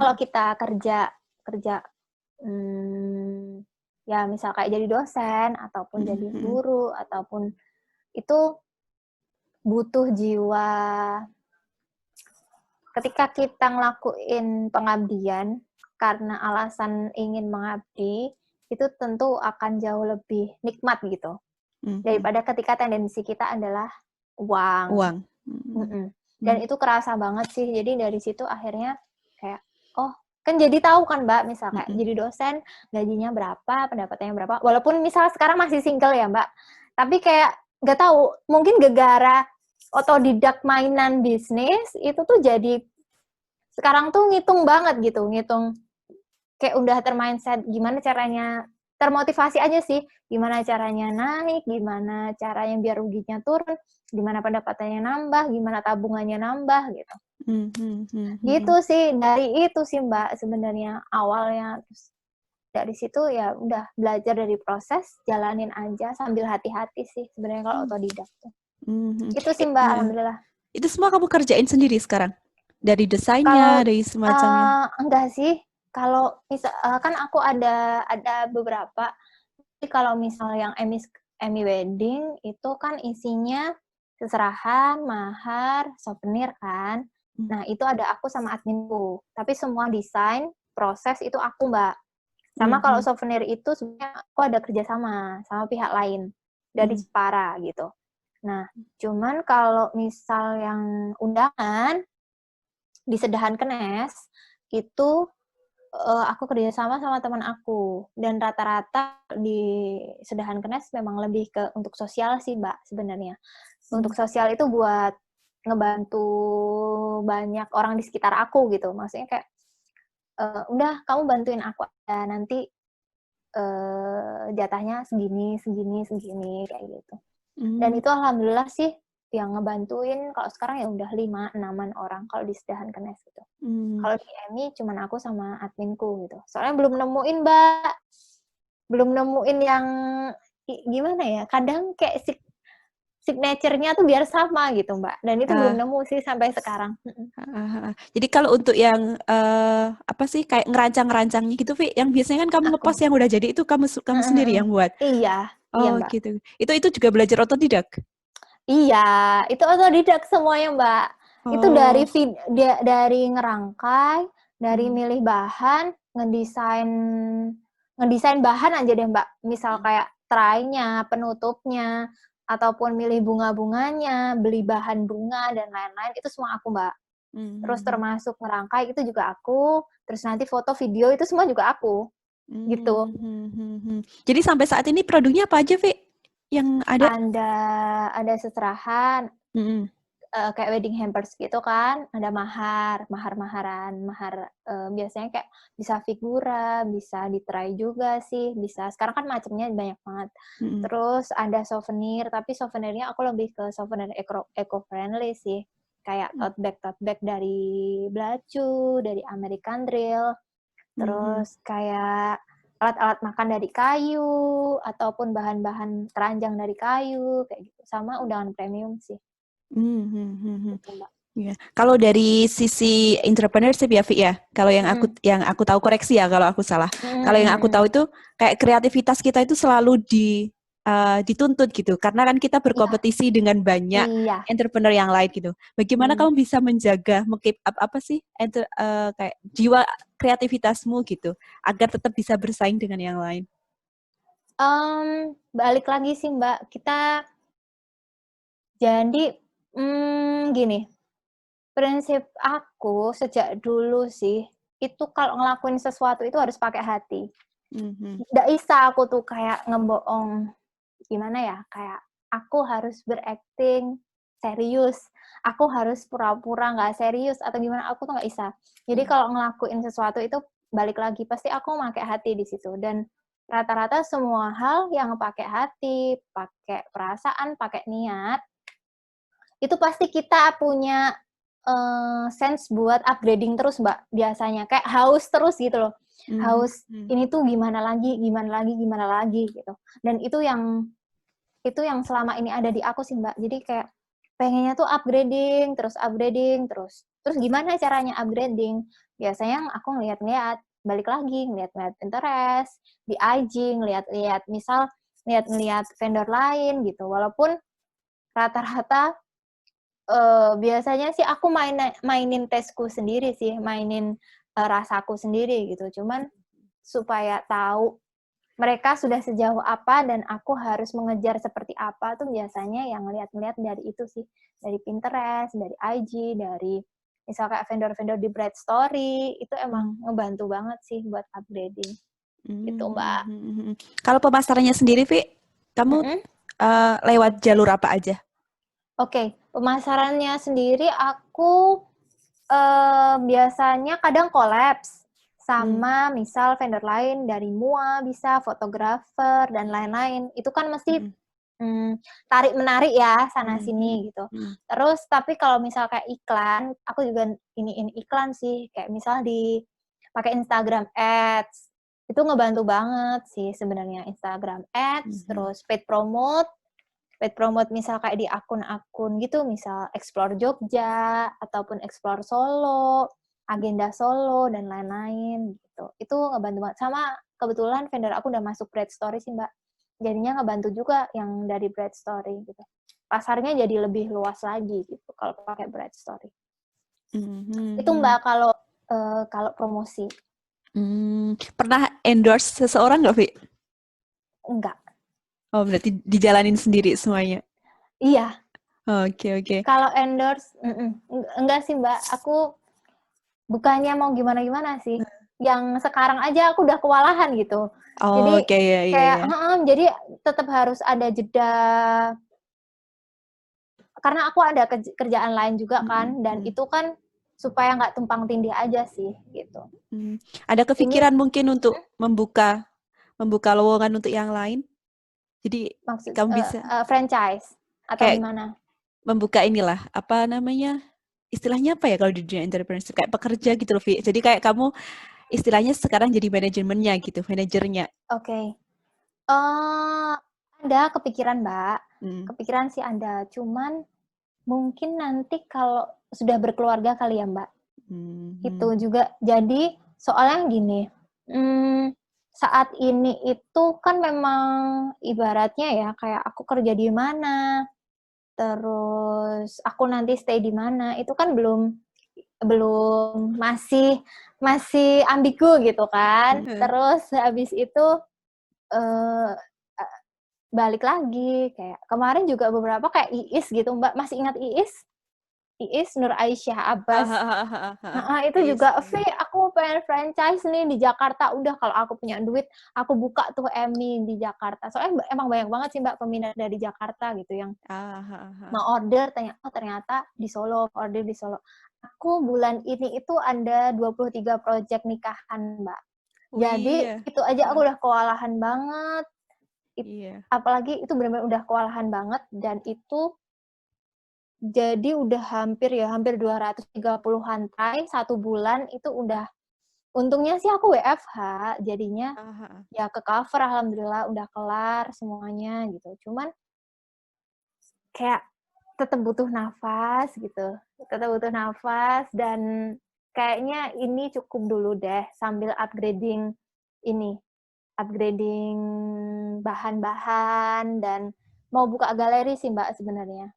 Kalau kita kerja ya misal kayak jadi dosen ataupun jadi guru ataupun itu butuh jiwa ketika kita ngelakuin pengabdian karena alasan ingin mengabdi, itu tentu akan jauh lebih nikmat gitu. Daripada ketika tendensi kita adalah uang. Uang. Dan itu kerasa banget sih. Jadi dari situ akhirnya kayak, oh kan jadi tahu kan Mbak, misal kayak jadi dosen gajinya berapa, pendapatannya berapa. Walaupun misal sekarang masih single ya Mbak, tapi kayak nggak tahu, mungkin gegara otodidak mainan bisnis itu tuh jadi sekarang tuh ngitung banget gitu, ngitung kayak udah termindset gimana caranya, termotivasi aja sih, gimana caranya naik, gimana caranya biar ruginya turun, gimana pendapatannya nambah, gimana tabungannya nambah gitu. Gitu sih, dari itu sih Mbak sebenarnya awalnya. Terus dari situ ya udah belajar dari proses, jalanin aja sambil hati-hati sih sebenarnya kalau otodidak tuh. Itu sih Mbak, alhamdulillah. Itu semua kamu kerjain sendiri sekarang? Dari desainnya, dari semacamnya? Enggak sih. Kalau misal kan aku ada beberapa. Jadi kalau misal yang Emmy Wedding itu kan isinya seserahan, mahar, souvenir kan. Nah, itu ada aku sama adminku. Tapi semua desain, proses itu aku, Mbak. Sama kalau souvenir itu sebenarnya aku ada kerjasama sama pihak lain dari Jepara gitu. Nah, cuman kalau misal yang undangan di Sedahan Kenes itu aku kerjasama sama teman aku, dan rata-rata di Sedahan Kenes memang lebih ke untuk sosial sih Mbak sebenarnya. Untuk sosial itu buat ngebantu banyak orang di sekitar aku gitu. Maksudnya kayak udah kamu bantuin aku aja, nanti jatahnya segini kayak gitu. Dan itu alhamdulillah sih yang ngebantuin kalau sekarang ya udah 5-6 orang kalau di Sedahan Kenes gitu. Kalau di Emmy cuman aku sama adminku gitu. Soalnya belum nemuin Mbak, belum nemuin yang gimana ya, kadang kayak signature-nya tuh biar sama gitu Mbak, dan itu belum nemu sih sampai sekarang. Jadi kalau untuk yang apa sih kayak ngerancang-ngerancangnya gitu, Vi, yang biasanya kan kamu ngepost yang udah jadi itu kamu sendiri yang buat? Iya, iya Mbak. Gitu. Itu juga belajar otodidak? Iya, itu otodidak semuanya Mbak. Itu dari ngerangkai, dari milih bahan, ngedesain bahan aja deh Mbak. Misal kayak tray-nya, penutupnya, ataupun milih bunga-bunganya, beli bahan bunga dan lain-lain, itu semua aku Mbak. Terus termasuk ngerangkai itu juga aku, terus nanti foto video itu semua juga aku. Gitu. Jadi sampai saat ini produknya apa aja, Vi? Yang ada? Ada seserahan, kayak wedding hampers gitu kan, ada mahar-maharan, biasanya kayak bisa figura, bisa ditry juga sih, bisa. Sekarang kan macamnya banyak banget. Terus ada souvenir, tapi souvenirnya aku lebih ke souvenir eco-friendly sih. Kayak tote bag dari Blacu, dari American Drill, terus kayak alat-alat makan dari kayu, ataupun bahan-bahan keranjang dari kayu, kayak gitu. Sama undangan premium sih. Ya. Kalau dari sisi entrepreneurship ya, Vi ya. Kalau yang aku tahu, koreksi ya kalau aku salah. Kalau yang aku tahu itu kayak kreativitas kita itu selalu dituntut gitu, karena kan kita berkompetisi dengan banyak entrepreneur yang lain gitu. Bagaimana kamu bisa menjaga, keep up apa sih kayak jiwa kreativitasmu gitu, agar tetap bisa bersaing dengan yang lain? Balik lagi sih Mbak, kita jadi gini, prinsip aku sejak dulu sih, itu kalau ngelakuin sesuatu itu harus pakai hati. Nggak bisa aku tuh kayak ngebohong, gimana ya, kayak aku harus berakting serius, aku harus pura-pura nggak serius, atau gimana, aku tuh nggak bisa. Jadi kalau ngelakuin sesuatu itu, balik lagi, pasti aku pakai hati di situ. Dan rata-rata semua hal yang pakai hati, pakai perasaan, pakai niat, itu pasti kita punya sense buat upgrading terus Mbak, biasanya. Kayak haus terus gitu loh. Haus, ini tuh gimana lagi gitu. Dan itu yang selama ini ada di aku sih Mbak. Jadi kayak pengennya tuh upgrading terus. Terus gimana caranya upgrading? Biasanya aku ngeliat-ngeliat, balik lagi, ngeliat-ngeliat Pinterest, di IG, ngeliat-ngeliat vendor lain gitu. Walaupun rata-rata biasanya sih aku mainin tesku sendiri sih, mainin rasaku sendiri gitu. Cuman supaya tahu mereka sudah sejauh apa dan aku harus mengejar seperti apa tuh biasanya yang ngeliat-ngeliat dari itu sih. Dari Pinterest, dari IG, dari misal kayak vendor-vendor di Bright Story, itu emang ngebantu banget sih buat upgrading. Gitu, Mbak. Kalau pemasarannya sendiri, Vi, kamu lewat jalur apa aja? Oke, pemasarannya sendiri aku biasanya kadang kolaps sama misal vendor lain dari MUA bisa, fotografer dan lain-lain. Itu kan mesti tarik menarik ya sana sini gitu. Terus tapi kalau misal kayak iklan, aku juga ini iklan sih, kayak misal pakai Instagram Ads. Itu ngebantu banget sih sebenarnya Instagram Ads, terus paid promote misal kayak di akun-akun gitu, misal Explore Jogja, ataupun Explore Solo, Agenda Solo, dan lain-lain gitu. Itu ngebantu banget. Sama kebetulan vendor aku udah masuk Bright Story sih, Mbak. Jadinya ngebantu juga yang dari Bright Story gitu. Pasarnya jadi lebih luas lagi gitu kalau pakai Bright Story. Itu Mbak kalau promosi. Pernah endorse seseorang nggak, Vi? Enggak. Oh, berarti dijalanin sendiri semuanya? Iya. Oke. Kalau endorse, enggak sih Mbak. Aku bukannya mau gimana-gimana sih. Yang sekarang aja aku udah kewalahan gitu. Jadi kayak, jadi tetap harus ada jeda. Karena aku ada kerjaan lain juga kan, dan itu kan supaya nggak tumpang tindih aja sih gitu. Ada kepikiran mungkin untuk membuka lowongan untuk yang lain? Jadi kamu bisa franchise atau kayak gimana? Membuka inilah, apa namanya? Istilahnya apa ya kalau di dunia entrepreneurship, kayak pekerja gitu loh, Vi. Jadi kayak kamu istilahnya sekarang jadi manajemennya gitu, manajernya. Oke. Ada kepikiran, Mbak. Kepikiran sih ada, cuman mungkin nanti kalau sudah berkeluarga kali ya, Mbak. Itu juga. Jadi soalnya gini, saat ini itu kan memang ibaratnya ya kayak aku kerja di mana, terus aku nanti stay di mana, itu kan belum masih ambigu gitu kan. Terus habis itu balik lagi kayak kemarin juga beberapa kayak Iis gitu Mbak, masih ingat Iis Nur Aisyah Abbas. Itu juga, V, aku pengen franchise nih di Jakarta. Udah, kalau aku punya duit, aku buka tuh EMI di Jakarta. Soalnya emang banyak banget sih Mbak peminat dari Jakarta gitu yang mau order, ternyata di Solo, order di Solo. Aku bulan ini itu ada 23 project nikahan Mbak. Jadi itu aja aku udah kewalahan banget. Apalagi itu benar-benar udah kewalahan banget, dan itu jadi udah hampir 230 try 1 bulan itu udah. Untungnya sih aku WFH, jadinya ya ke cover, alhamdulillah udah kelar semuanya gitu. Cuman kayak tetap butuh nafas gitu, dan kayaknya ini cukup dulu deh sambil upgrading bahan-bahan, dan mau buka galeri sih Mbak sebenarnya.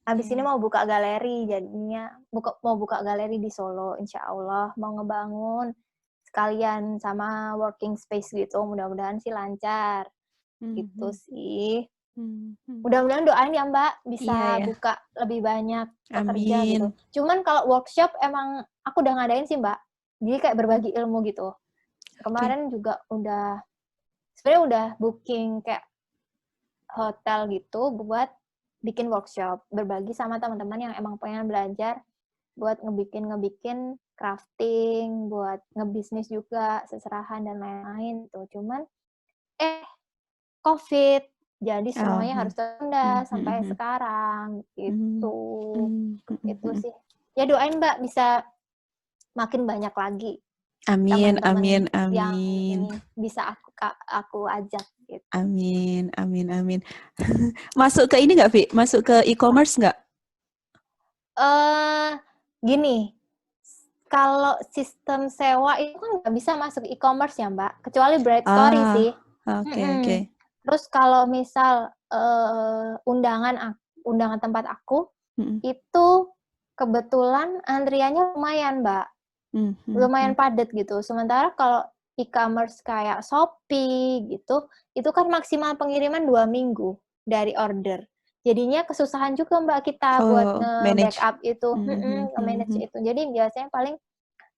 Habis ini mau buka galeri, jadinya mau buka galeri di Solo, insya Allah mau ngebangun sekalian sama working space gitu, mudah-mudahan sih lancar gitu sih. Mudah-mudahan doain ya Mbak bisa buka lebih banyak pekerja gitu. Cuman kalau workshop emang aku udah ngadain sih Mbak, jadi kayak berbagi ilmu gitu. Kemarin juga sebenarnya udah booking kayak hotel gitu buat bikin workshop, berbagi sama teman-teman yang emang pengen belajar buat ngebikin crafting, buat ngebisnis juga, seserahan dan lain-lain tuh. Cuman COVID, jadi semuanya harus tertunda sampai sekarang gitu. Itu sih. Ya doain Mbak bisa makin banyak lagi teman-teman yang ini bisa aku ajak gitu. Amin. Masuk ke ini nggak, Vi? Masuk ke e-commerce nggak? Gini, kalau sistem sewa itu kan nggak bisa masuk e-commerce ya Mbak, kecuali Bright Story sih. Oke. Terus kalau misal undangan tempat aku, itu kebetulan antriannya lumayan Mbak. lumayan padat gitu. Sementara kalau e-commerce kayak Shopee gitu, itu kan maksimal pengiriman 2 minggu dari order. Jadinya kesusahan juga Mbak kita buat manage. nge-backup itu, nge-manage itu. Jadi biasanya paling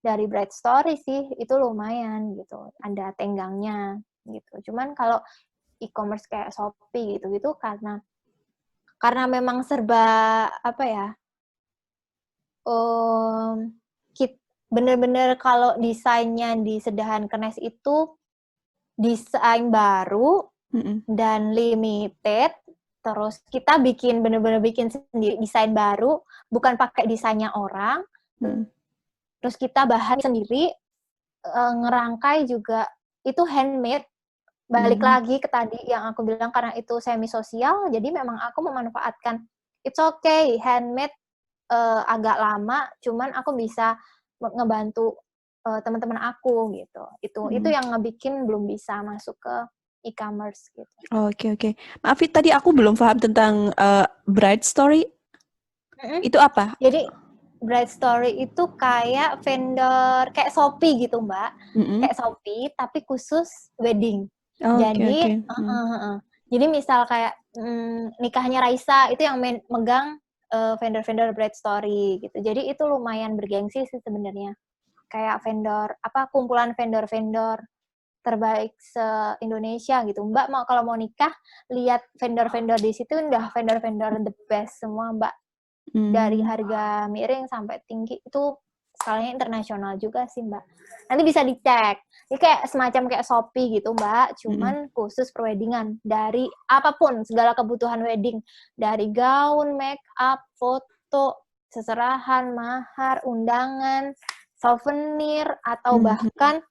dari Bright Story sih, itu lumayan gitu, ada tenggangnya gitu. Cuman kalau e-commerce kayak Shopee gitu-gitu karena memang serba apa ya, bener-bener kalau desainnya di Sedahan Kenes itu desain baru dan limited, terus kita bener-bener bikin sendiri desain baru, bukan pakai desainnya orang, terus kita bahan sendiri, ngerangkai juga itu handmade. Balik lagi ke tadi yang aku bilang karena itu semi sosial, jadi memang aku memanfaatkan it's okay handmade agak lama, cuman aku bisa ngebantu teman-teman aku gitu. Itu yang ngebikin belum bisa masuk ke e-commerce gitu. Oke. Maaf, tadi aku belum paham tentang Bright Story. Itu apa? Jadi Bright Story itu kayak vendor kayak Shopee gitu Mbak, kayak Shopee tapi khusus wedding. Jadi, jadi misal kayak nikahnya Raisa itu yang megang vendor-vendor Bright Story gitu. Jadi itu lumayan bergengsi sih sebenarnya. Kayak kumpulan vendor-vendor terbaik se-Indonesia gitu. Mbak kalau mau nikah, lihat vendor-vendor di situ udah vendor-vendor the best semua Mbak. Dari harga miring sampai tinggi itu skalanya internasional juga sih Mbak. Nanti bisa dicek. Ini kayak semacam kayak Shopee gitu Mbak, cuman khusus perweddingan. Dari apapun, segala kebutuhan wedding. Dari gaun, make up, foto, seserahan, mahar, undangan, souvenir, atau bahkan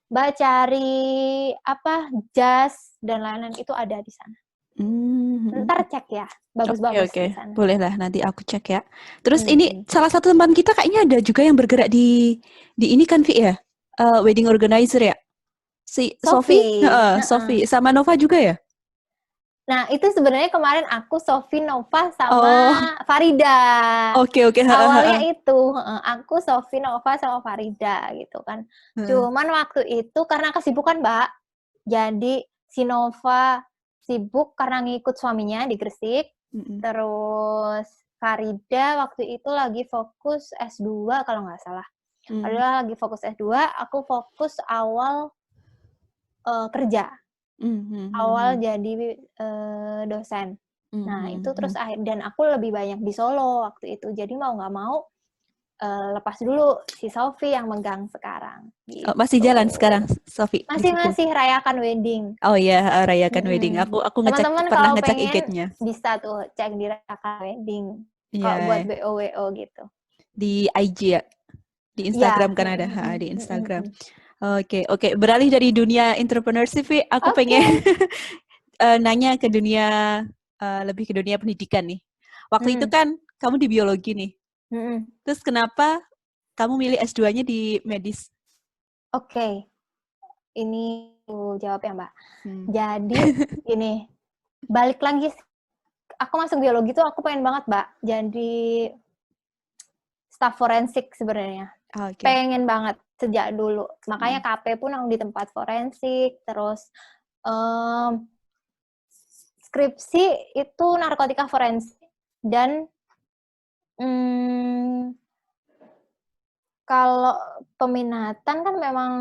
Mbak cari jas dan lain-lain itu ada di sana. Ntar cek ya, bagus-bagus di sana. Boleh lah, nanti aku cek ya. Terus ini salah satu teman kita kayaknya ada juga yang bergerak di ini kan Vi ya, wedding organizer ya, si Sophie sama Nova juga ya. Nah itu sebenarnya kemarin aku Sophie, Nova sama Farida. Oke. Awalnya itu aku Sophie, Nova sama Farida gitu kan. Cuman waktu itu karena kesibukan Mbak, jadi si Nova sibuk karena ngikut suaminya di Gresik. Terus Farida waktu itu lagi fokus S2 kalau nggak salah. Farida lagi fokus S2, aku fokus awal kerja. Awal jadi dosen. Nah, itu terus dan aku lebih banyak di Solo waktu itu. Jadi mau nggak mau lepas dulu si Sophie yang megang sekarang. Gitu. Masih jalan sekarang, Sophie? Masih Rayakan Wedding. Oh iya, Rayakan Wedding. Aku ngecek, teman-teman pernah kalau ngecek pengen IG-nya. bisa tuh cek di Rayakan Wedding. Yeah. Kalau buat WO gitu. Di IG ya? Di Instagram kan ada, di Instagram. Oke. Beralih dari dunia entrepreneurship, aku pengen nanya ke dunia, lebih ke dunia pendidikan nih. Waktu itu kan kamu di biologi nih. Terus kenapa kamu milih S2-nya di medis? Oke. Ini aku jawab ya Mbak. Jadi ini balik lagi, aku masuk biologi tuh aku pengen banget Mbak jadi staf forensik sebenarnya. Pengen banget sejak dulu. Makanya KP pun aku di tempat forensik. Terus skripsi itu narkotika forensik. Dan kalau peminatan kan memang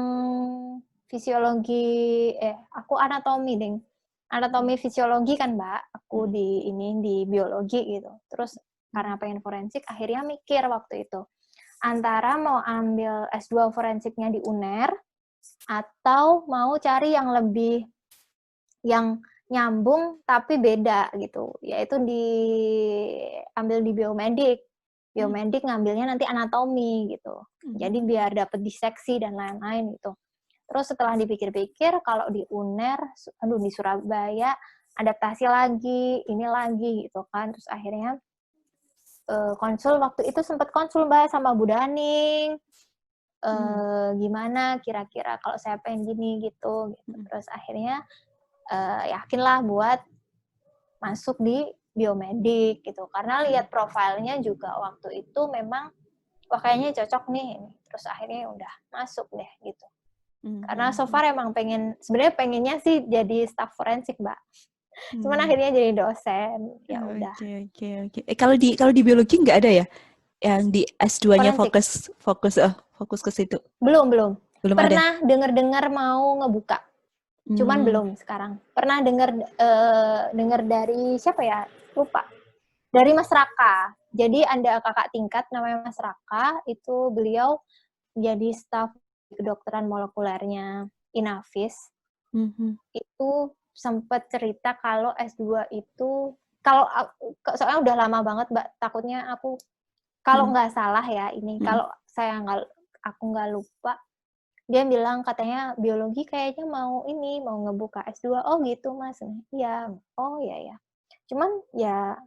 fisiologi, aku anatomi ding. Anatomi fisiologi kan Mbak, aku di biologi gitu. Terus karena pengen forensik, akhirnya mikir waktu itu. Antara mau ambil S2 forensiknya di UNER, atau mau cari yang lebih, yang nyambung tapi beda gitu. Yaitu ambil di biomedik. Biomedik ngambilnya nanti anatomi gitu. Jadi biar dapet diseksi dan lain-lain gitu. Terus setelah dipikir-pikir, kalau di UNER, di Surabaya, adaptasi lagi, ini lagi gitu kan. Terus akhirnya konsul, waktu itu sempat konsul Mbak sama Bu Daning. Gimana kira-kira kalau saya pengen gini gitu. Terus akhirnya yakinlah buat masuk di biomedik gitu. Karena lihat profilnya juga waktu itu memang, wah kayaknya cocok nih. terus akhirnya udah masuk deh gitu. Karena so far emang sebenarnya pengennya sih jadi staf forensik, Mbak. Cuman akhirnya jadi dosen. Ya udah. Oke. Kalau di biologi nggak ada ya? Yang di S2-nya fokus ke situ. Belum ada. Pernah dengar mau ngebuka. Cuman belum sekarang. Pernah dengar dari siapa ya? Lupa. Dari Mas Raka. Jadi ada kakak tingkat namanya Mas Raka, itu beliau jadi staf kedokteran molekulernya Inavis. Itu sempat cerita kalau S2 itu, soalnya udah lama banget, Mbak, takutnya aku, kalau nggak salah ya ini, kalau aku nggak lupa, dia bilang katanya biologi kayaknya mau ngebuka S2. Oh gitu, Mas. Iya. Oh ya. Cuman ya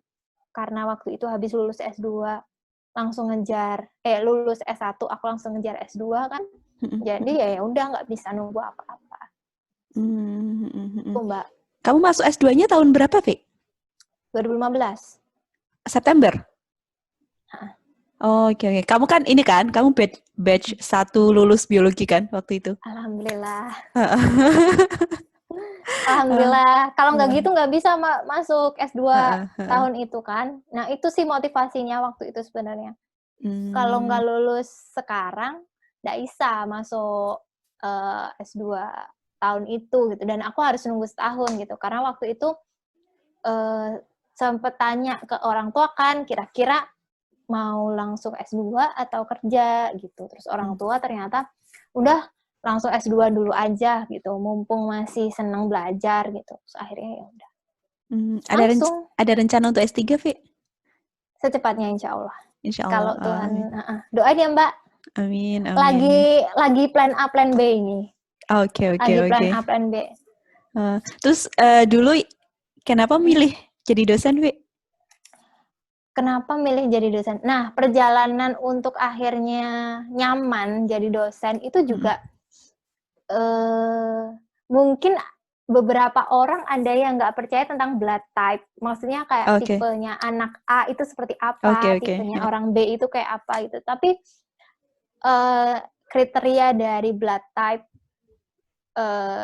karena waktu itu habis lulus S2 langsung lulus S1 aku langsung ngejar S2 kan. Jadi ya udah nggak bisa nunggu apa-apa. Mbak. Kamu masuk S2-nya tahun berapa, Vi? 2015. September? Oke. Kamu kan kamu batch 1 lulus biologi kan waktu itu? Alhamdulillah. Alhamdulillah. Kalau nggak gitu nggak bisa masuk S2 tahun itu kan. Nah itu sih motivasinya waktu itu sebenarnya. Kalau nggak lulus sekarang, nggak bisa masuk S2 tahun itu gitu. Dan aku harus nunggu setahun gitu. Karena waktu itu sempet tanya ke orang tua kan, kira-kira mau langsung S2 atau kerja gitu. Terus orang tua ternyata udah langsung S2 dulu aja gitu, mumpung masih seneng belajar gitu. Terus akhirnya ya udah. Ada rencana untuk S3, Vi? Secepatnya insya Allah. Insya Allah. Kalau Tuhan, doain ya Mbak. Amin. Lagi plan A, plan B ini. Oke. Plan A, plan B. Terus dulu kenapa milih jadi dosen, Vi? Kenapa milih jadi dosen? Nah, perjalanan untuk akhirnya nyaman jadi dosen itu juga mungkin beberapa orang ada yang nggak percaya tentang blood type. Maksudnya kayak tipenya anak A itu seperti apa, tipenya orang B itu kayak apa gitu. Tapi kriteria dari blood type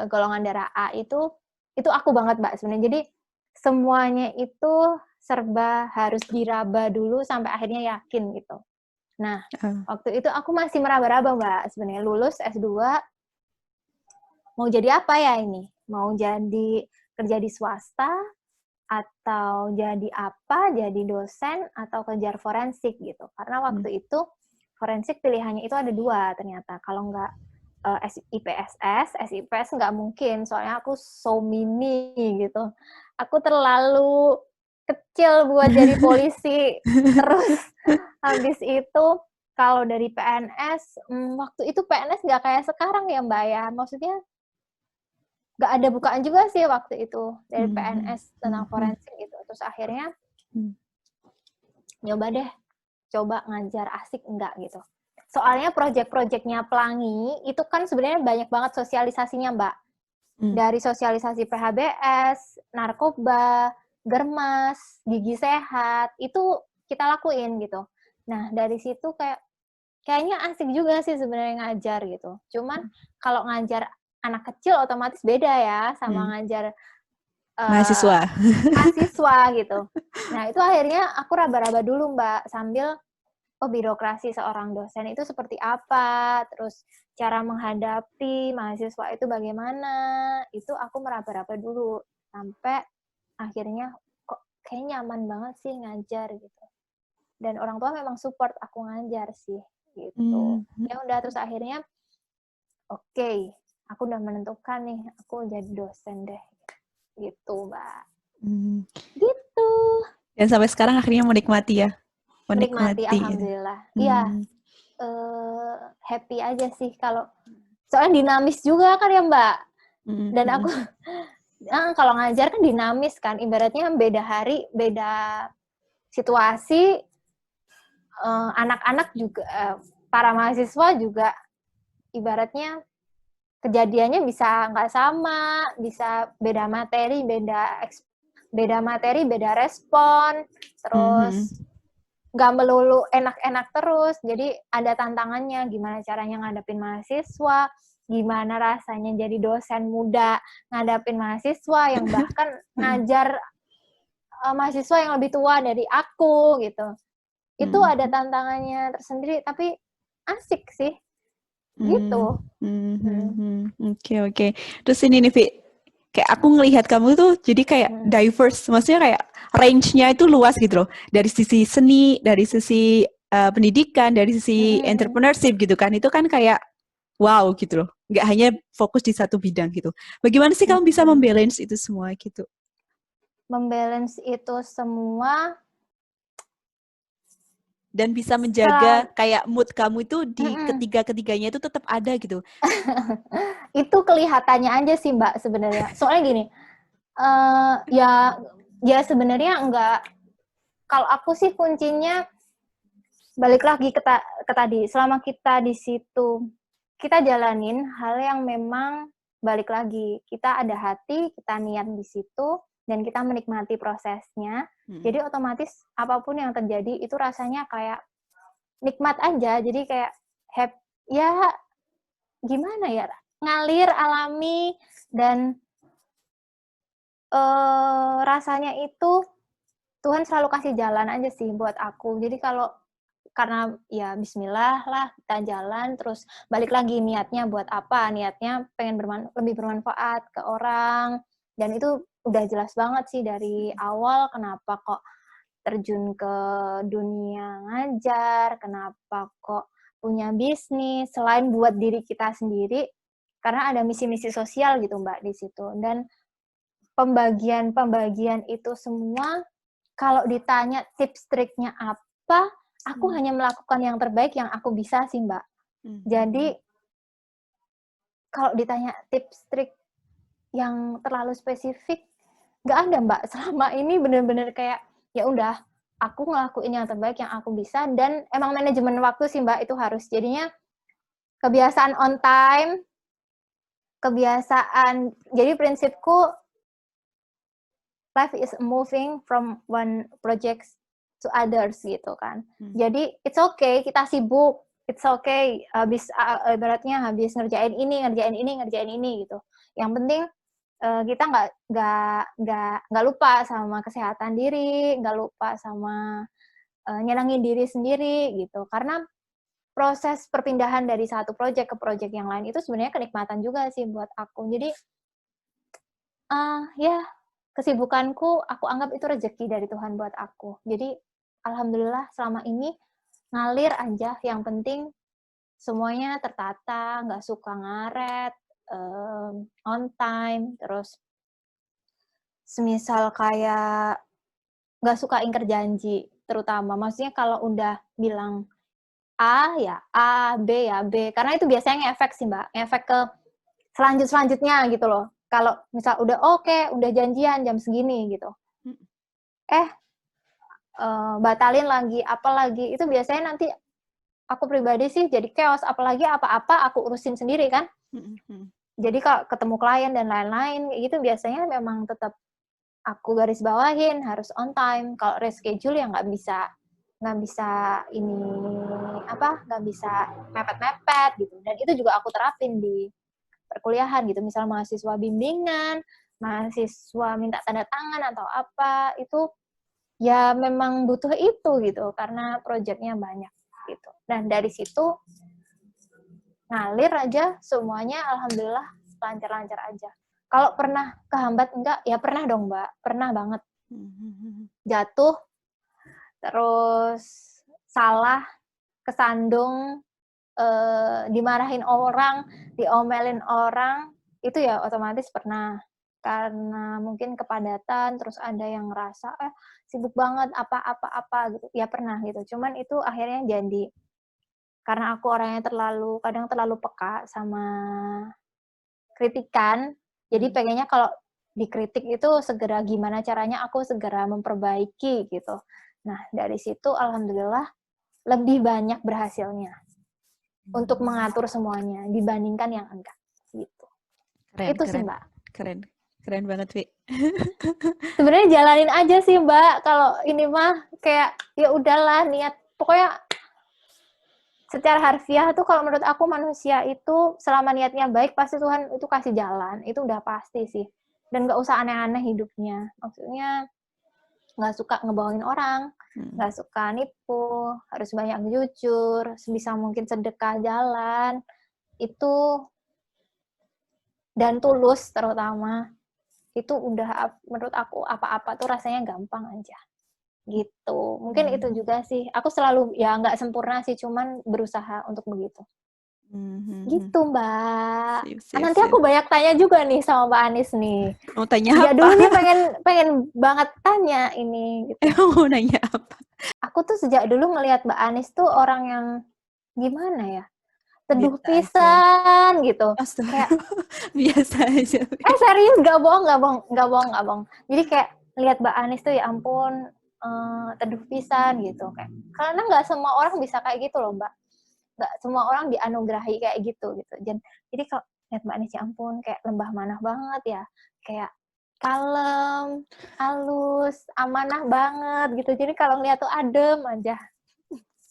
golongan darah A itu aku banget, Mbak, sebenarnya. Jadi semuanya itu serba harus diraba dulu sampai akhirnya yakin gitu. Nah, waktu itu aku masih meraba-raba, Mbak, sebenarnya lulus S2 mau jadi apa ya ini? Mau jadi kerja di swasta atau jadi apa? Jadi dosen atau kejar forensik gitu. Karena waktu itu forensik pilihannya itu ada 2 ternyata. Kalau nggak SIPS nggak mungkin, soalnya aku so mini gitu. Aku terlalu kecil buat jadi polisi. Terus habis itu kalau dari PNS, waktu itu PNS nggak kayak sekarang ya, Mbak ya. Maksudnya nggak ada bukaan juga sih waktu itu dari PNS tentang forensik gitu. Terus akhirnya coba ngajar, asik enggak gitu. Soalnya project-projectnya Pelangi itu kan sebenarnya banyak banget sosialisasinya, Mbak. Dari sosialisasi PHBS, narkoba, germas, gigi sehat, itu kita lakuin gitu. Nah, dari situ kayaknya asik juga sih sebenarnya ngajar gitu. Cuman kalau ngajar anak kecil otomatis beda ya sama ngajar mahasiswa gitu. Nah, itu akhirnya aku raba-raba dulu, Mbak, sambil birokrasi seorang dosen itu seperti apa, terus cara menghadapi mahasiswa itu bagaimana, itu aku meraba-raba dulu, sampai akhirnya kok kayak nyaman banget sih ngajar gitu. Dan orang tua memang support aku ngajar sih, gitu. Ya udah, terus akhirnya, oke, aku udah menentukan nih, aku jadi dosen deh, gitu, Mbak. Gitu. Dan sampai sekarang akhirnya menikmati ya? Menikmati, alhamdulillah. Iya, happy aja sih kalau soalnya dinamis juga kan ya, Mbak. Dan aku kalau ngajar kan dinamis kan, ibaratnya beda hari, beda situasi, anak-anak juga, para mahasiswa juga ibaratnya kejadiannya bisa nggak sama, bisa beda materi, beda respon, terus nggak melulu enak-enak terus. Jadi ada tantangannya, gimana caranya ngadepin mahasiswa, gimana rasanya jadi dosen muda ngadepin mahasiswa yang bahkan ngajar mahasiswa yang lebih tua dari aku gitu. Itu ada tantangannya tersendiri, tapi asik sih. Gitu. Oke. Terus ini nih, Vi, kayak aku ngelihat kamu tuh jadi kayak diverse, maksudnya kayak range-nya itu luas gitu loh. Dari sisi seni, dari sisi pendidikan, dari sisi entrepreneurship gitu kan. Itu kan kayak wow gitu loh. Nggak hanya fokus di satu bidang gitu. Bagaimana sih kamu bisa membalance itu semua gitu? Membalance itu semua dan bisa menjaga kayak mood kamu itu di ketiga-ketiganya itu tetap ada gitu. Itu kelihatannya aja sih Mbak sebenarnya. Soalnya gini, ya sebenarnya enggak. Kalau aku sih kuncinya balik lagi ke tadi. Selama kita di situ, kita jalanin hal yang memang balik lagi. Kita ada hati, kita niat di situ, dan kita menikmati prosesnya. Jadi otomatis apapun yang terjadi itu rasanya kayak nikmat aja. Jadi kayak ya gimana ya, ngalir, alami, dan rasanya itu Tuhan selalu kasih jalan aja sih buat aku. Jadi karena ya bismillah lah kita jalan, terus balik lagi niatnya buat apa, niatnya pengen lebih bermanfaat ke orang, dan itu udah jelas banget sih dari awal kenapa kok terjun ke dunia ngajar, kenapa kok punya bisnis, selain buat diri kita sendiri, karena ada misi-misi sosial gitu Mbak di situ. Dan pembagian itu semua, kalau ditanya tips triknya apa, aku hanya melakukan yang terbaik yang aku bisa sih Mbak. Jadi kalau ditanya tips trik yang terlalu spesifik, nggak ada Mbak. Selama ini bener-bener kayak ya udah, aku ngelakuin yang terbaik yang aku bisa, dan emang manajemen waktu sih Mbak itu harus. Jadinya kebiasaan on time, jadi prinsipku life is moving from one project to others gitu kan. Jadi it's okay kita sibuk, it's okay ibaratnya habis ngerjain ini gitu. Yang penting kita nggak lupa sama kesehatan diri, nggak lupa sama nyenengin diri sendiri gitu. Karena proses perpindahan dari satu project ke project yang lain itu sebenarnya kenikmatan juga sih buat aku. Jadi ya kesibukanku aku anggap itu rezeki dari Tuhan buat aku. Jadi alhamdulillah selama ini ngalir aja. Yang penting semuanya tertata, nggak suka ngaret, on time, terus semisal kayak nggak suka ingkar janji, terutama. Maksudnya kalau udah bilang A, ya A, B, ya B. Karena itu biasanya ngefek sih, Mbak. Ngefek ke selanjutnya gitu loh. Kalau misal udah oke, udah janjian jam segini gitu. Batalin lagi, apalagi. Itu biasanya nanti aku pribadi sih jadi chaos. Apalagi apa-apa aku urusin sendiri kan. Jadi kalau ketemu klien dan lain-lain, gitu biasanya memang tetap aku garis bawahin harus on time. Kalau reschedule ya nggak bisa nggak bisa mepet-mepet gitu. Dan itu juga aku terapin di perkuliahan gitu. Misal mahasiswa bimbingan, mahasiswa minta tanda tangan atau apa, itu ya memang butuh itu gitu karena proyeknya banyak gitu. Dan dari situ ngalir aja semuanya, alhamdulillah lancar-lancar aja. Kalau pernah kehambat enggak? Ya pernah dong, Mbak. Pernah banget. Jatuh, terus salah, kesandung, dimarahin orang, diomelin orang, itu ya otomatis pernah. Karena mungkin kepadatan, terus ada yang ngerasa, sibuk banget, apa-apa gitu. Ya pernah gitu. Cuman itu akhirnya jadi. Karena aku orangnya kadang terlalu peka sama kritikan, jadi pengennya kalau dikritik itu segera gimana caranya aku segera memperbaiki gitu. Nah, dari situ alhamdulillah lebih banyak berhasilnya untuk mengatur semuanya dibandingkan yang enggak gitu. Itu sih Mbak. Keren. Keren banget, Vi. Sebenarnya jalanin aja sih Mbak, kalau ini mah kayak ya udahlah niat. Pokoknya secara harfiah tuh kalau menurut aku manusia itu selama niatnya baik pasti Tuhan itu kasih jalan. Itu udah pasti sih. Dan gak usah aneh-aneh hidupnya. Maksudnya gak suka ngebohongin orang, gak suka nipu, harus banyak jujur, sebisa mungkin sedekah jalan. Itu dan tulus terutama. Itu udah menurut aku apa-apa tuh rasanya gampang aja. Gitu. Mungkin itu juga sih. Aku selalu ya nggak sempurna sih, cuman berusaha untuk begitu. Gitu Mbak. Sip, Nanti sip. aku banyak tanya juga nih sama Mbak Anis nih. Mau tanya Sejak apa? dulu nih pengen banget tanya ini gitu. Mau nanya apa? Aku tuh sejak dulu ngelihat Mbak Anis tuh orang yang gimana ya? Teduh Biasa aja. pisan gitu. Kayak Biasa aja. serius gak bohong. Jadi kayak lihat Mbak Anis tuh ya ampun teduh pisan gitu kayak. Karena nggak semua orang bisa kayak gitu loh Mbak. Nggak semua orang dianugerahi kayak gitu. Jadi kalau lihat Mbak Anis ya ampun kayak lembah manah banget ya. Kayak kalem, halus, amanah banget gitu. Jadi kalau ngeliat tuh adem aja.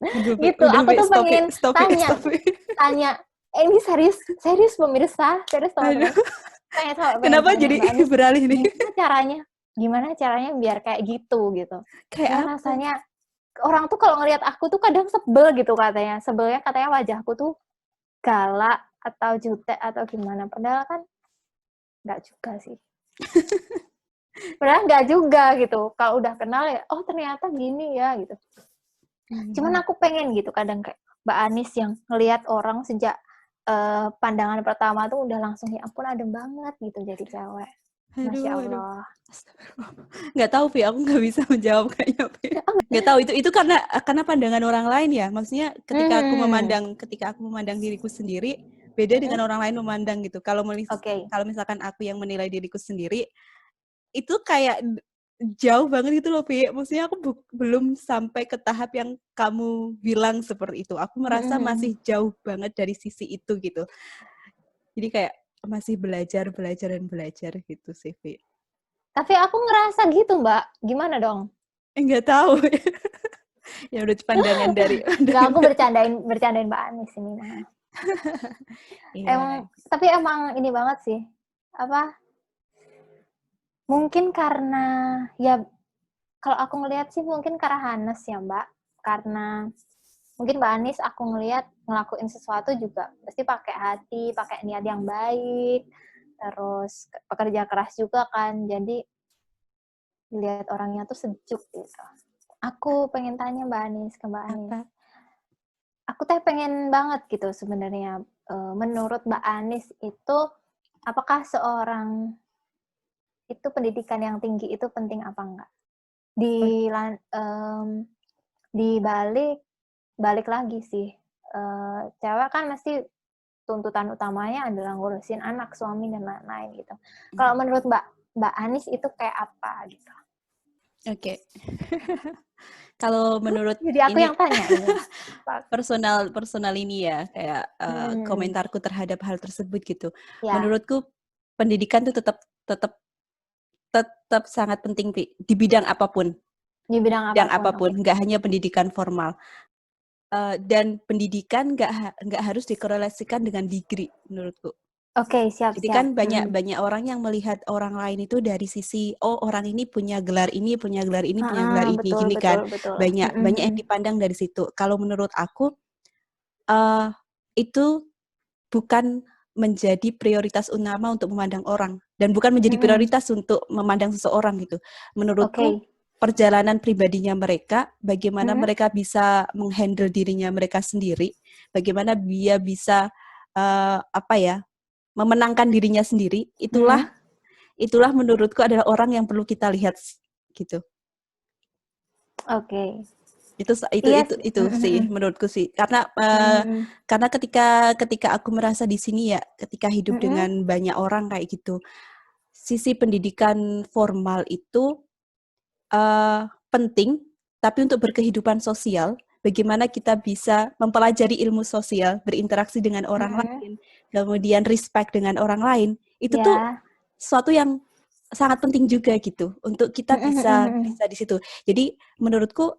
Aduh, Gitu. udah, Aku tuh stop it. pengen tanya. Ini serius pemirsa, serius Aduh, teman-teman. Pengen kenapa tanya jadi Mbak Anis, beralih nih? gimana caranya biar kayak gitu. Biar Kayak apa? rasanya orang tuh kalau ngelihat aku tuh kadang sebel gitu katanya. Sebelnya katanya wajahku tuh galak atau jutek atau gimana. Padahal kan nggak juga sih. Padahal nggak juga gitu. Kalau udah kenal ya, oh ternyata gini ya gitu. Cuman aku pengen gitu kadang kayak Mbak Anis yang ngelihat orang sejak pandangan pertama tuh udah langsung ya ampun adem banget gitu jadi cewek. Masya Aduh. Allah. Nggak tahu, Vi. Aku nggak bisa menjawab kayaknya, Vi. Nggak tahu itu karena pandangan orang lain ya. Maksudnya ketika aku memandang diriku sendiri, beda dengan orang lain memandang gitu. Kalau misalkan aku yang menilai diriku sendiri, itu kayak jauh banget gitu loh, Vi. Maksudnya aku belum sampai ke tahap yang kamu bilang seperti itu. Aku merasa masih jauh banget dari sisi itu gitu. Jadi kayak masih belajar gitu sih, Vi. Tapi aku ngerasa gitu Mbak. Gimana dong? Nggak tahu. Ya udah pandangan dari Nggak, aku bercandain Mbak Anis ini mah. Iya. Tapi emang ini banget sih. Apa? Mungkin karena ya kalau aku ngelihat sih mungkin karena Hanes ya Mbak. Karena mungkin Mbak Anis aku ngelihat ngelakuin sesuatu juga pasti pakai hati, pakai niat yang baik, terus pekerja keras juga kan. Jadi lihat orangnya tuh sejuk gitu. Aku pengen tanya Mbak Anis ke Mbak Anis. Apa? Aku teh pengen banget gitu sebenarnya. Menurut Mbak Anis itu apakah seorang itu pendidikan yang tinggi itu penting apa enggak? Di balik lagi sih. Cewek kan mesti tuntutan utamanya adalah ngurusin anak, suami dan lain-lain gitu. Kalau menurut Mbak Anis itu kayak apa gitu? Oke. Kalau menurut Jadi aku ini yang tanya ini. personal ini ya, kayak komentarku terhadap hal tersebut gitu. Ya. Menurutku pendidikan tuh tetap sangat penting, Pi, di bidang apapun. Di bidang apapun. Nggak hanya pendidikan formal. Dan pendidikan nggak harus dikorelasikan dengan degree menurutku. Oke, siap. Jadi kan banyak orang yang melihat orang lain itu dari sisi orang ini punya gelar ini, punya gelar ini, Betul, gini kan. betul. Banyak yang dipandang dari situ. Kalau menurut aku itu bukan menjadi prioritas utama untuk memandang orang dan bukan menjadi prioritas untuk memandang seseorang gitu. Menurutku perjalanan pribadinya mereka, bagaimana mereka bisa menghandle dirinya mereka sendiri, bagaimana dia bisa memenangkan dirinya sendiri, itulah menurutku adalah orang yang perlu kita lihat gitu. Oke. Itu sih menurutku sih. Karena ketika aku merasa di sini ya, ketika hidup dengan banyak orang kayak gitu, sisi pendidikan formal itu penting, tapi untuk berkehidupan sosial, bagaimana kita bisa mempelajari ilmu sosial, berinteraksi dengan orang lain, kemudian respect dengan orang lain, itu tuh sesuatu yang sangat penting juga gitu untuk kita bisa di situ. Jadi menurutku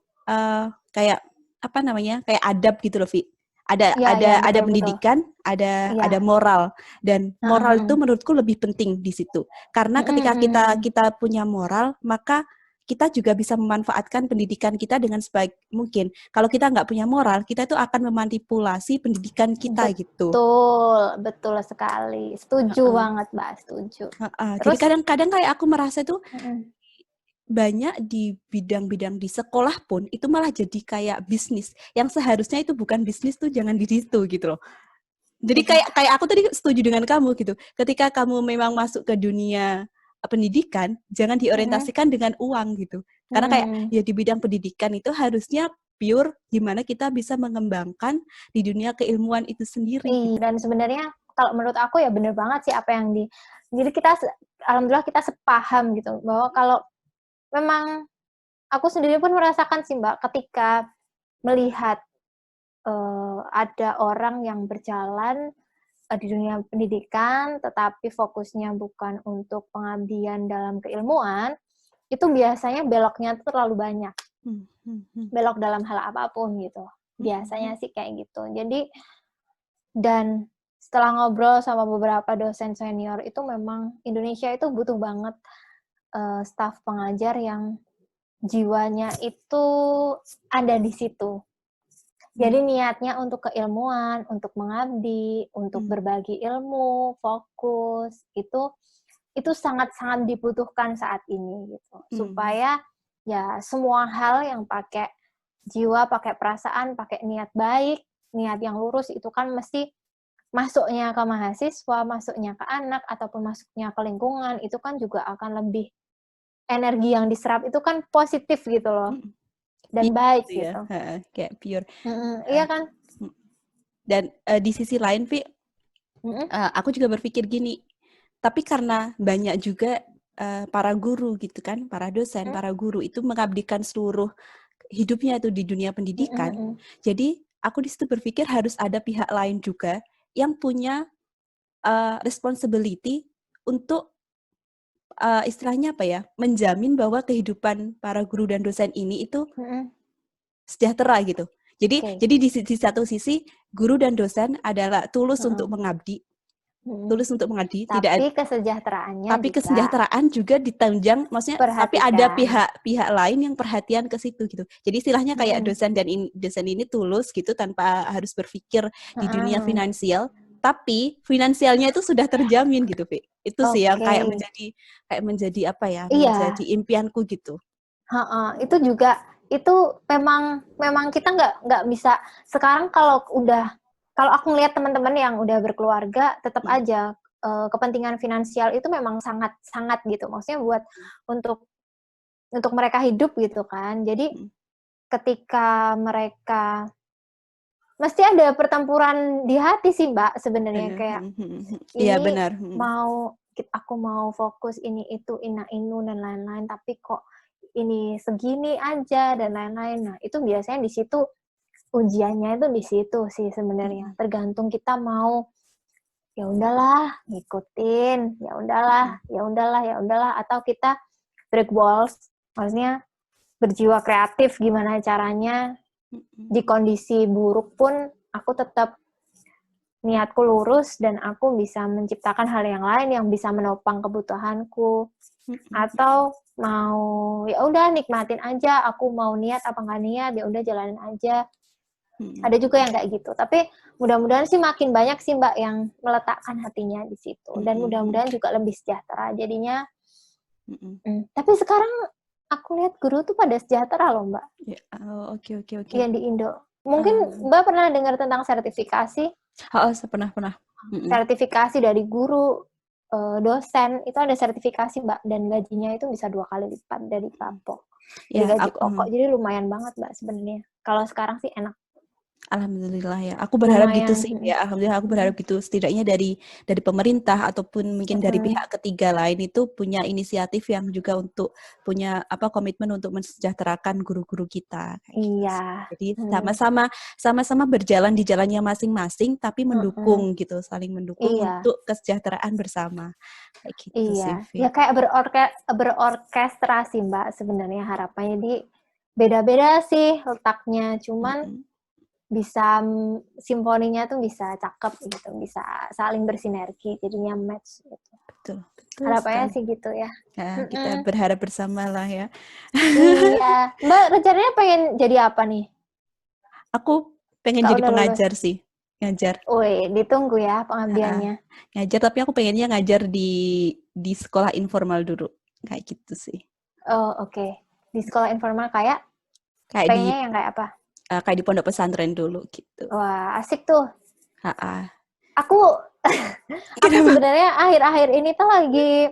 kayak apa namanya, kayak adab gitu loh, Vi. Iya, iya, Ada betul, betul. pendidikan, ada Iya. moral, dan moral itu menurutku lebih penting di situ. Karena ketika kita punya moral, maka kita juga bisa memanfaatkan pendidikan kita dengan sebaik mungkin. Kalau kita nggak punya moral, kita itu akan memanipulasi pendidikan kita gitu. Betul, betul sekali. Setuju banget, Mbak, setuju. Jadi Terus, kadang-kadang kayak aku merasa tuh banyak di bidang-bidang di sekolah pun itu malah jadi kayak bisnis yang seharusnya itu bukan bisnis tuh, jangan di situ gitu loh. Jadi iya. kayak aku tadi setuju dengan kamu gitu. Ketika kamu memang masuk ke dunia pendidikan, jangan diorientasikan dengan uang gitu. Karena kayak ya di bidang pendidikan itu harusnya pure gimana kita bisa mengembangkan di dunia keilmuan itu sendiri gitu. Dan sebenarnya kalau menurut aku ya bener banget sih apa yang jadi kita alhamdulillah kita sepaham gitu bahwa kalau memang aku sendiri pun merasakan sih Mbak ketika melihat ada orang yang berjalan di dunia pendidikan tetapi fokusnya bukan untuk pengabdian dalam keilmuan, itu biasanya beloknya tuh terlalu banyak. Belok dalam hal apapun gitu. Biasanya sih kayak gitu. Jadi dan setelah ngobrol sama beberapa dosen senior itu memang Indonesia itu butuh banget staf pengajar yang jiwanya itu ada di situ. Jadi niatnya untuk keilmuan, untuk mengabdi, untuk berbagi ilmu, fokus, itu sangat-sangat dibutuhkan saat ini gitu. Supaya ya semua hal yang pakai jiwa, pakai perasaan, pakai niat baik, niat yang lurus itu kan mesti masuknya ke mahasiswa, masuknya ke anak, ataupun masuknya ke lingkungan, itu kan juga akan lebih energi yang diserap itu kan positif gitu loh. Dan baik Ya, gitu. kayak pure. Iya kan? Dan di sisi lain, Vi, aku juga berpikir gini, tapi karena banyak juga para guru gitu kan, para dosen, para guru itu mengabdikan seluruh hidupnya itu di dunia pendidikan. Jadi aku di situ berpikir harus ada pihak lain juga yang punya responsibility untuk istilahnya apa ya, menjamin bahwa kehidupan para guru dan dosen ini itu sejahtera gitu. Jadi di satu sisi guru dan dosen adalah tulus untuk mengabdi, Tapi kesejahteraannya tapi juga kesejahteraan juga ditunjang, maksudnya tapi ada perhatikan. pihak lain yang perhatian ke situ gitu. Jadi istilahnya kayak dosen ini tulus gitu tanpa harus berpikir di dunia finansial, tapi finansialnya itu sudah terjamin gitu, Pi. Itu sih yang kayak menjadi apa ya? Iya. Menjadi impianku gitu. Itu juga itu memang kita nggak bisa sekarang kalau aku ngelihat teman-teman yang udah berkeluarga tetap aja kepentingan finansial itu memang sangat gitu. Maksudnya buat untuk mereka hidup gitu kan. Jadi ketika mereka mesti ada pertempuran di hati sih Mbak sebenarnya kayak Iya ini benar. aku mau fokus ini itu inu dan lain-lain tapi kok ini segini aja dan lain-lain. Nah, itu biasanya di situ ujiannya itu di situ sih sebenarnya. Tergantung kita mau ya udahlah ngikutin, ya udahlah atau kita break walls, maksudnya berjiwa kreatif gimana caranya di kondisi buruk pun aku tetap niatku lurus dan aku bisa menciptakan hal yang lain yang bisa menopang kebutuhanku. Atau mau ya udah nikmatin aja, aku mau niat apa nggak niat ya udah jalanin aja. Ada juga yang kayak gitu. Tapi mudah-mudahan sih makin banyak sih Mbak yang meletakkan hatinya di situ dan mudah-mudahan juga lebih sejahtera jadinya. Tapi sekarang aku lihat guru tuh pada sejahtera loh Mbak. Oke. Yang di Indo. Mungkin Mbak pernah dengar tentang sertifikasi? Pernah. Sertifikasi dari guru, dosen, itu ada sertifikasi Mbak, dan gajinya itu bisa 2 kali lipat dari gaji pokok. Jadi lumayan banget Mbak sebenarnya. Kalau sekarang sih enak. Alhamdulillah ya. Aku berharap gitu Lumayan. sih ya. Alhamdulillah aku berharap gitu. Setidaknya dari pemerintah ataupun mungkin dari Mm-mm. pihak ketiga lain itu punya inisiatif yang juga untuk punya komitmen untuk mensejahterakan guru-guru kita kayak gitu Iya. sih. Jadi Hmm. sama-sama berjalan di jalannya masing-masing tapi Mm-mm. mendukung gitu, saling mendukung Iya. untuk kesejahteraan bersama. Kayak gitu Iya, sih, ya Vi. kayak berorkestrasi Mbak sebenarnya harapannya di beda-beda sih letaknya, cuman Mm-mm. bisa simfoninya tuh bisa cakep gitu, bisa saling bersinergi, jadinya match gitu. Betul, betul Harapannya sekali. sih gitu ya. Ya, kita Mm-mm. berharap bersama lah ya. Iya, Mbak rencananya pengen jadi apa nih? Aku pengen Kalau jadi udah lulus? pengajar sih, ngajar. Woi, ditunggu ya Heeh. pengabdiannya. Ngajar, tapi aku pengennya ngajar di sekolah informal dulu, kayak gitu sih. Oh, oke. Di sekolah informal Kayak di pengennya yang kayak apa? kayak di pondok pesantren dulu gitu. Wah, asik tuh. Heeh. Aku aku Kenapa? sebenarnya akhir-akhir ini tuh lagi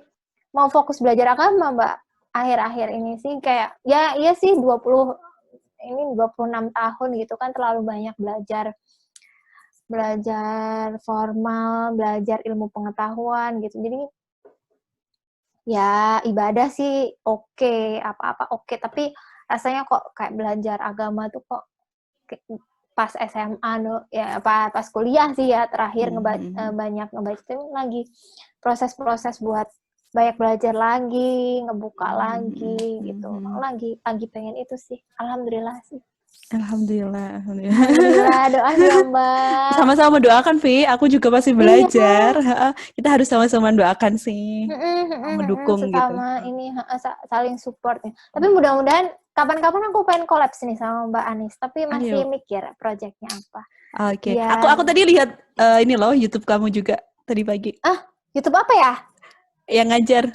mau fokus belajar agama, Mbak. Akhir-akhir ini sih kayak ya iya sih 26 tahun gitu kan terlalu banyak belajar belajar formal, belajar ilmu pengetahuan gitu. Jadi ya ibadah sih oke, apa-apa oke, tapi rasanya kok kayak belajar agama tuh kok pas SMA ya pas kuliah sih ya terakhir Mhm. banyak ngebaca itu lagi proses-proses buat banyak belajar lagi, ngebuka Mhm. lagi gitu. Mhm. Lagi pengen itu sih. Alhamdulillah sih. Alhamdulillah, alhamdulillah. Alhamdulillah doanya Mbak. Sama-sama mendoakan, Vi. Aku juga masih Iya. belajar. Heeh. Kita harus sama-sama mendoakan sih. Mendukung gitu. Sesama ini saling support ya. Tapi mudah-mudahan kapan-kapan aku pengen collabs nih sama Mbak Anis, tapi masih Ayo. mikir projectnya apa. Oke. Aku Biar tadi lihat ini loh YouTube kamu juga tadi pagi. YouTube apa ya? Yang ngajar.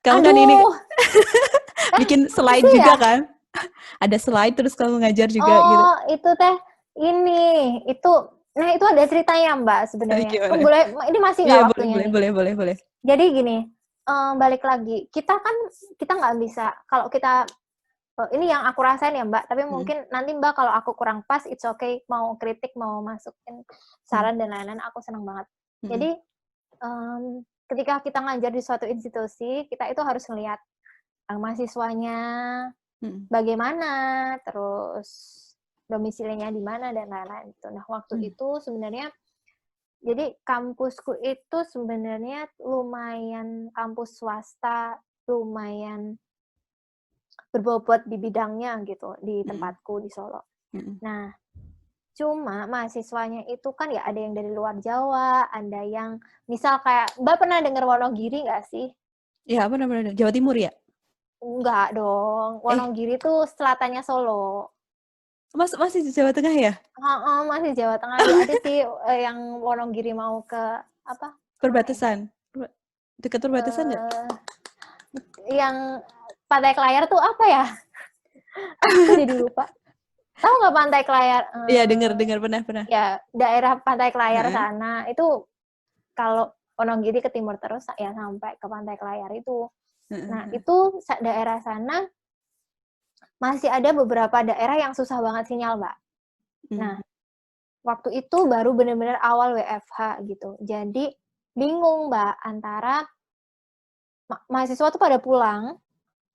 Kamu kan ini Aduh, bikin apa slide sih juga ya? kan? Ada slide terus kamu ngajar juga gitu. Oh, itu teh itu nah itu ada ceritanya Mbak sebenarnya. Oh, Gimana? boleh ini masih Iya, nggak boleh, waktunya boleh, nih? boleh, boleh, boleh. Jadi gini, balik lagi, kita nggak bisa kalau kita ini yang aku rasain ya Mbak, tapi Mm, mungkin nanti Mbak kalau aku kurang pas, it's okay, mau kritik, mau masukin mm, saran dan lain-lain, aku senang banget. mm, Jadi, ketika kita ngajar di suatu institusi, kita itu harus ngelihat mahasiswanya mm, bagaimana, terus domisilinya di mana dan lain-lain gitu. Nah, waktu mm, itu sebenarnya jadi kampusku itu sebenarnya lumayan kampus swasta, lumayan berbobot di bidangnya gitu di mm, tempatku di Solo. mm. Nah, cuma mahasiswanya itu kan ya ada yang dari luar Jawa, ada yang misal kayak Mbak pernah dengar Wonogiri nggak sih? Ya, apa namanya? Jawa Timur ya? Enggak dong, Eh, Wonogiri tuh selatannya Solo. masih di Jawa Tengah ya? Masih Jawa Tengah. Ada sih yang Wonogiri mau ke apa? Kemana ya? Perbatasan. Dekat perbatasan nggak? Eh, yang Pantai Kelayar tuh apa ya? Aku jadi lupa. Tahu nggak Pantai Kelayar? Iya, dengar pernah, pernah. Ya daerah Pantai Kelayar Heeh, sana itu kalau Wonogiri ke timur terus ya sampai ke Pantai Kelayar itu. heeh, Nah heeh. itu daerah sana masih ada beberapa daerah yang susah banget sinyal, Mbak. Nah Mm, waktu itu baru benar-benar awal WFH gitu. Jadi bingung, Mbak, antara mahasiswa tuh pada pulang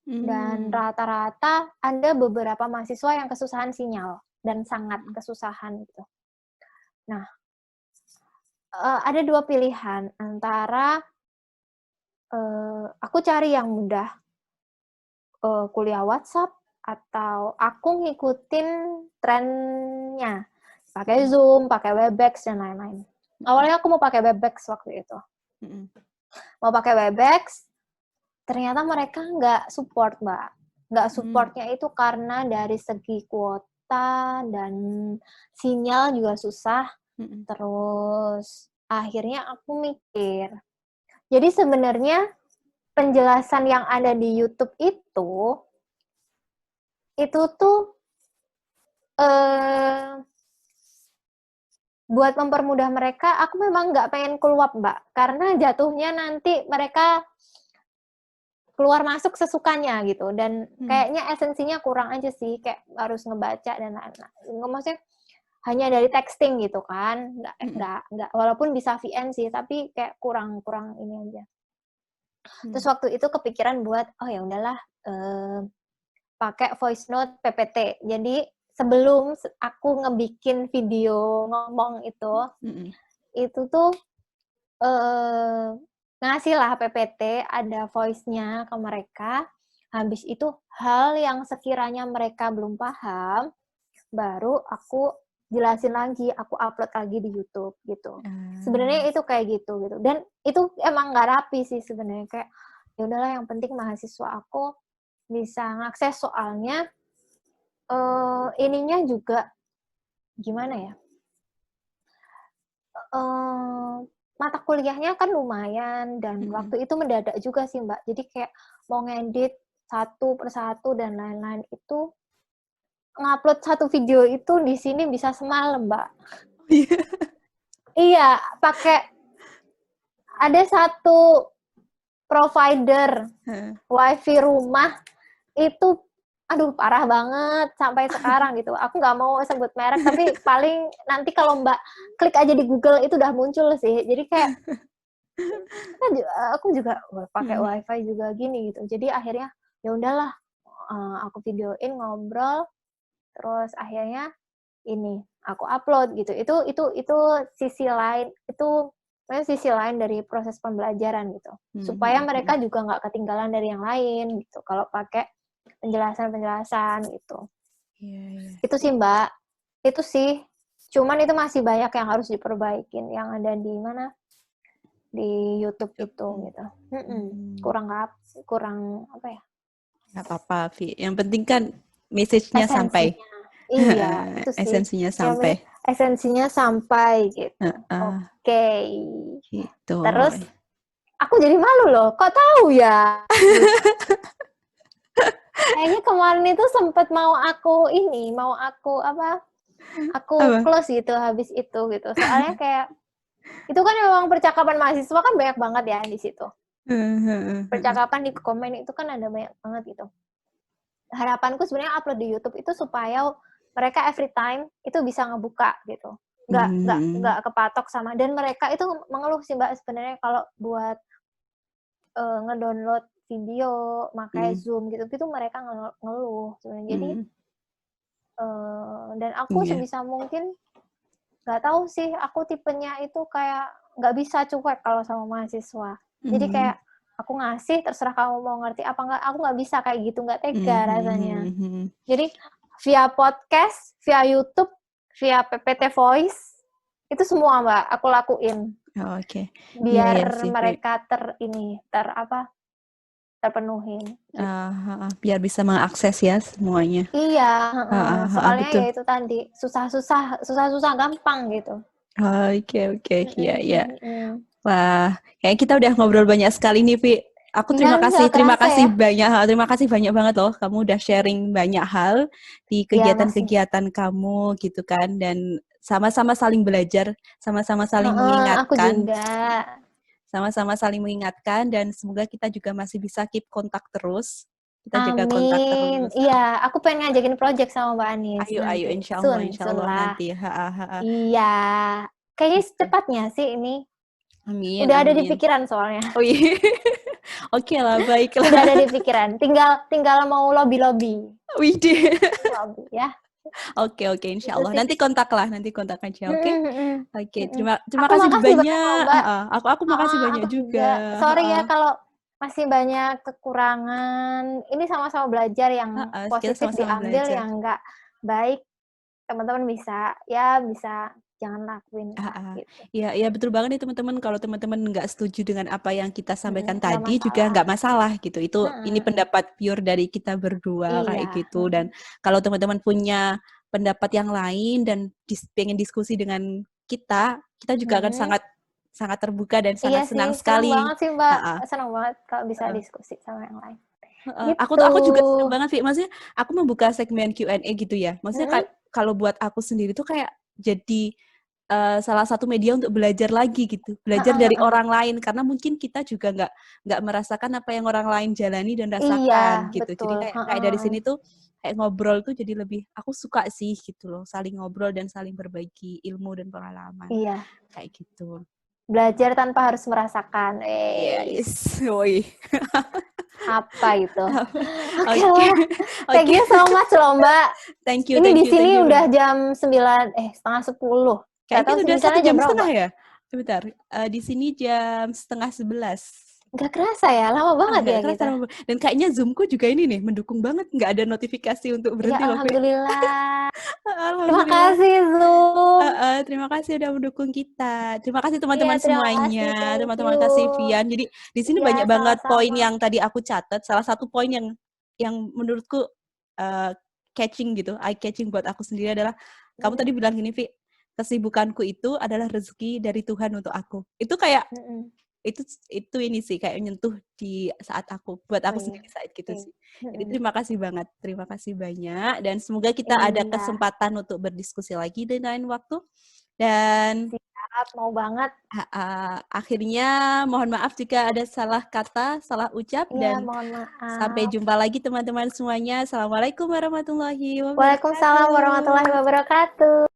dan mm, rata-rata ada beberapa mahasiswa yang kesusahan sinyal dan sangat kesusahan gitu. Nah, ada dua pilihan antara aku cari yang mudah, kuliah WhatsApp atau aku ngikutin trennya, pakai mm, Zoom, pakai Webex dan lain-lain. mm, Awalnya aku mau pakai Webex waktu itu. mm, Mau pakai Webex, ternyata mereka nggak support, Mbak. Nggak mm, supportnya itu karena dari segi kuota dan sinyal juga susah. mm, Terus akhirnya aku mikir, jadi sebenarnya penjelasan yang ada di YouTube itu tuh eh, buat mempermudah mereka, aku memang nggak pengen keluar, Mbak, karena jatuhnya nanti mereka keluar masuk sesukanya gitu dan mm, kayaknya esensinya kurang aja sih kayak harus ngebaca dan lain-lain. Maksudnya hanya dari texting gitu kan, nggak walaupun bisa VN sih, tapi kayak kurang ini aja. Terus waktu itu kepikiran buat oh ya udahlah pakai voice note PPT. Jadi sebelum aku ngebikin video ngomong itu tuh ngasih lah PPT, ada voice-nya ke mereka. Habis itu hal yang sekiranya mereka belum paham, baru aku jelasin lagi, aku upload lagi di YouTube gitu. Sebenarnya itu kayak gitu. Dan itu emang nggak rapi sih sebenarnya, kayak ya udahlah yang penting mahasiswa aku bisa ngakses, soalnya ininya juga gimana ya? Mata kuliahnya kan lumayan dan waktu itu mendadak juga sih Mbak. Jadi kayak mau ngedit satu persatu dan lain-lain itu, ngupload satu video itu di sini bisa semalam Mbak. Iya, pakai ada satu provider wifi rumah itu, aduh parah banget sampai sekarang gitu. Aku nggak mau sebut merek, tapi paling nanti kalau Mbak klik aja di Google itu udah muncul sih. Jadi kayak aku juga pakai wifi juga gini gitu. Jadi akhirnya ya udahlah, aku videoin ngobrol, terus akhirnya ini aku upload gitu. Itu sisi lain, itu sisi lain dari proses pembelajaran gitu. Supaya mereka juga nggak ketinggalan dari yang lain gitu. Kalau pakai penjelasan gitu. Itu sih Mbak. Itu sih. Cuman itu masih banyak yang harus diperbaikin. Yang ada di mana? Di YouTube itu gitu. Kurang apa ya? Nggak apa-apa, Vi. Yang penting kan message-nya sampai. Iya, itu sih. Esensinya sampai. Esensinya sampai gitu. Oke. Gitu. Terus aku jadi malu loh. Kok tahu ya? Kayaknya kemarin itu sempet mau aku close gitu habis itu gitu. Soalnya kayak itu kan memang percakapan mahasiswa kan banyak banget ya di situ. Percakapan di komen itu kan ada banyak banget gitu. Harapanku sebenarnya upload di YouTube itu supaya mereka every time itu bisa ngebuka gitu. Nggak kepatok sama, dan mereka itu mengeluh sih Mbak sebenarnya kalau buat ngedownload video pakai Zoom gitu mereka ngeluh sebenarnya. Jadi dan aku sebisa mungkin nggak tahu sih, aku tipenya itu kayak nggak bisa cuek kalau sama mahasiswa. Jadi kayak aku ngasih terserah kamu mau ngerti apa nggak, aku nggak bisa kayak gitu, nggak tega rasanya. Jadi via podcast, via YouTube, via PPT Voice itu semua Mbak aku lakuin. Biar mereka terpenuhin. Biar bisa mengakses ya semuanya. Iya, soalnya ya itu tadi susah gampang gitu. Oke, iya. Wah, kayak kita udah ngobrol banyak sekali nih, Vi. Aku terima kasih banyak banget loh. Kamu udah sharing banyak hal di kegiatan-kegiatan kamu gitu kan, dan sama-sama saling belajar, sama-sama saling mengingatkan. Aku juga. Sama-sama saling mengingatkan, dan semoga kita juga masih bisa keep kontak terus. Kita jaga kontak terus. Iya, aku pengen ngajakin project sama Mbak Anis. Ayo, insya Allah nanti. Iya, kayaknya secepatnya sih ini. Amin. Udah ada di pikiran soalnya. Oh iya. Oke lah, baiklah. Udah ada di pikiran. Tinggal mau lobby. Widih. Lobby ya. Oke, insya Allah. Nanti kontak aja, oke? Oke, terima kasih banyak. Aku makasih banyak juga. Sorry ya kalau masih banyak kekurangan. Ini sama-sama belajar, yang positif diambil, yang enggak baik teman-teman bisa jangan lakuin. Iya, betul banget nih teman-teman. Kalau teman-teman nggak setuju dengan apa yang kita sampaikan tadi juga nggak masalah gitu. Ini pendapat pure dari kita berdua kayak gitu. Dan kalau teman-teman punya pendapat yang lain dan pengen diskusi dengan kita juga akan sangat terbuka dan sangat senang sekali. Senang banget sih Mbak. Senang banget kalau bisa diskusi sama yang lain. Gitu. Aku juga senang banget sih. Maksudnya aku membuka segmen Q&A gitu ya. Maksudnya kalau buat aku sendiri tuh kayak jadi salah satu media untuk belajar lagi gitu, belajar dari orang lain, karena mungkin kita juga nggak merasakan apa yang orang lain jalani dan rasakan gitu. Betul. Jadi kayak dari sini tuh kayak ngobrol tuh jadi lebih, aku suka sih gitu loh, saling ngobrol dan saling berbagi ilmu dan pengalaman. Iya. Kayak gitu. Belajar tanpa harus merasakan. Yes, woi. Apa itu? Oke Oke, lah. Thank oke. you so much loh, Mbak. Thank you, Ini thank di you, thank sini you udah banget. jam 9, setengah 10. Gak Kayaknya tahu sih udah di satu sana jam jam berapa, setengah Mbak? ya? Sebentar, di sini jam 10:30. Gak kerasa ya, lama banget Nggak ya kerasa kita. lama. Dan kayaknya Zoom-ku juga ini nih, mendukung banget. Nggak ada notifikasi untuk Ya, berhenti loh, Vi. alhamdulillah. Terima Alhamdulillah. kasih, Zoom. Terima kasih udah mendukung kita. Terima kasih Iya, teman-teman terima kasih. semuanya. Thank Teman-teman you. kasih Vian. Jadi di sini Iya, banyak banget poin sama-sama. yang tadi aku catat. Salah satu poin yang menurutku uh, catching gitu, eye catching buat aku sendiri adalah kamu tadi Mm-mm. bilang gini, Vi, kesibukanku itu adalah rezeki dari Tuhan untuk aku. Itu kayak Mm-mm. itu ini sih kayak nyentuh di saat aku buat Oh aku iya. sendiri saat gitu Oke. sih. Jadi Mm-mm. terima kasih banyak dan semoga kita ada Iya, kesempatan untuk berdiskusi lagi di lain waktu. Dan siap. Mau banget. akhirnya mohon maaf jika ada salah kata, salah ucap Iya, dan mohon sampai maaf. jumpa lagi teman-teman semuanya. Assalamualaikum warahmatullahi Waalaikumsalam wabarakatuh. warahmatullahi wabarakatuh.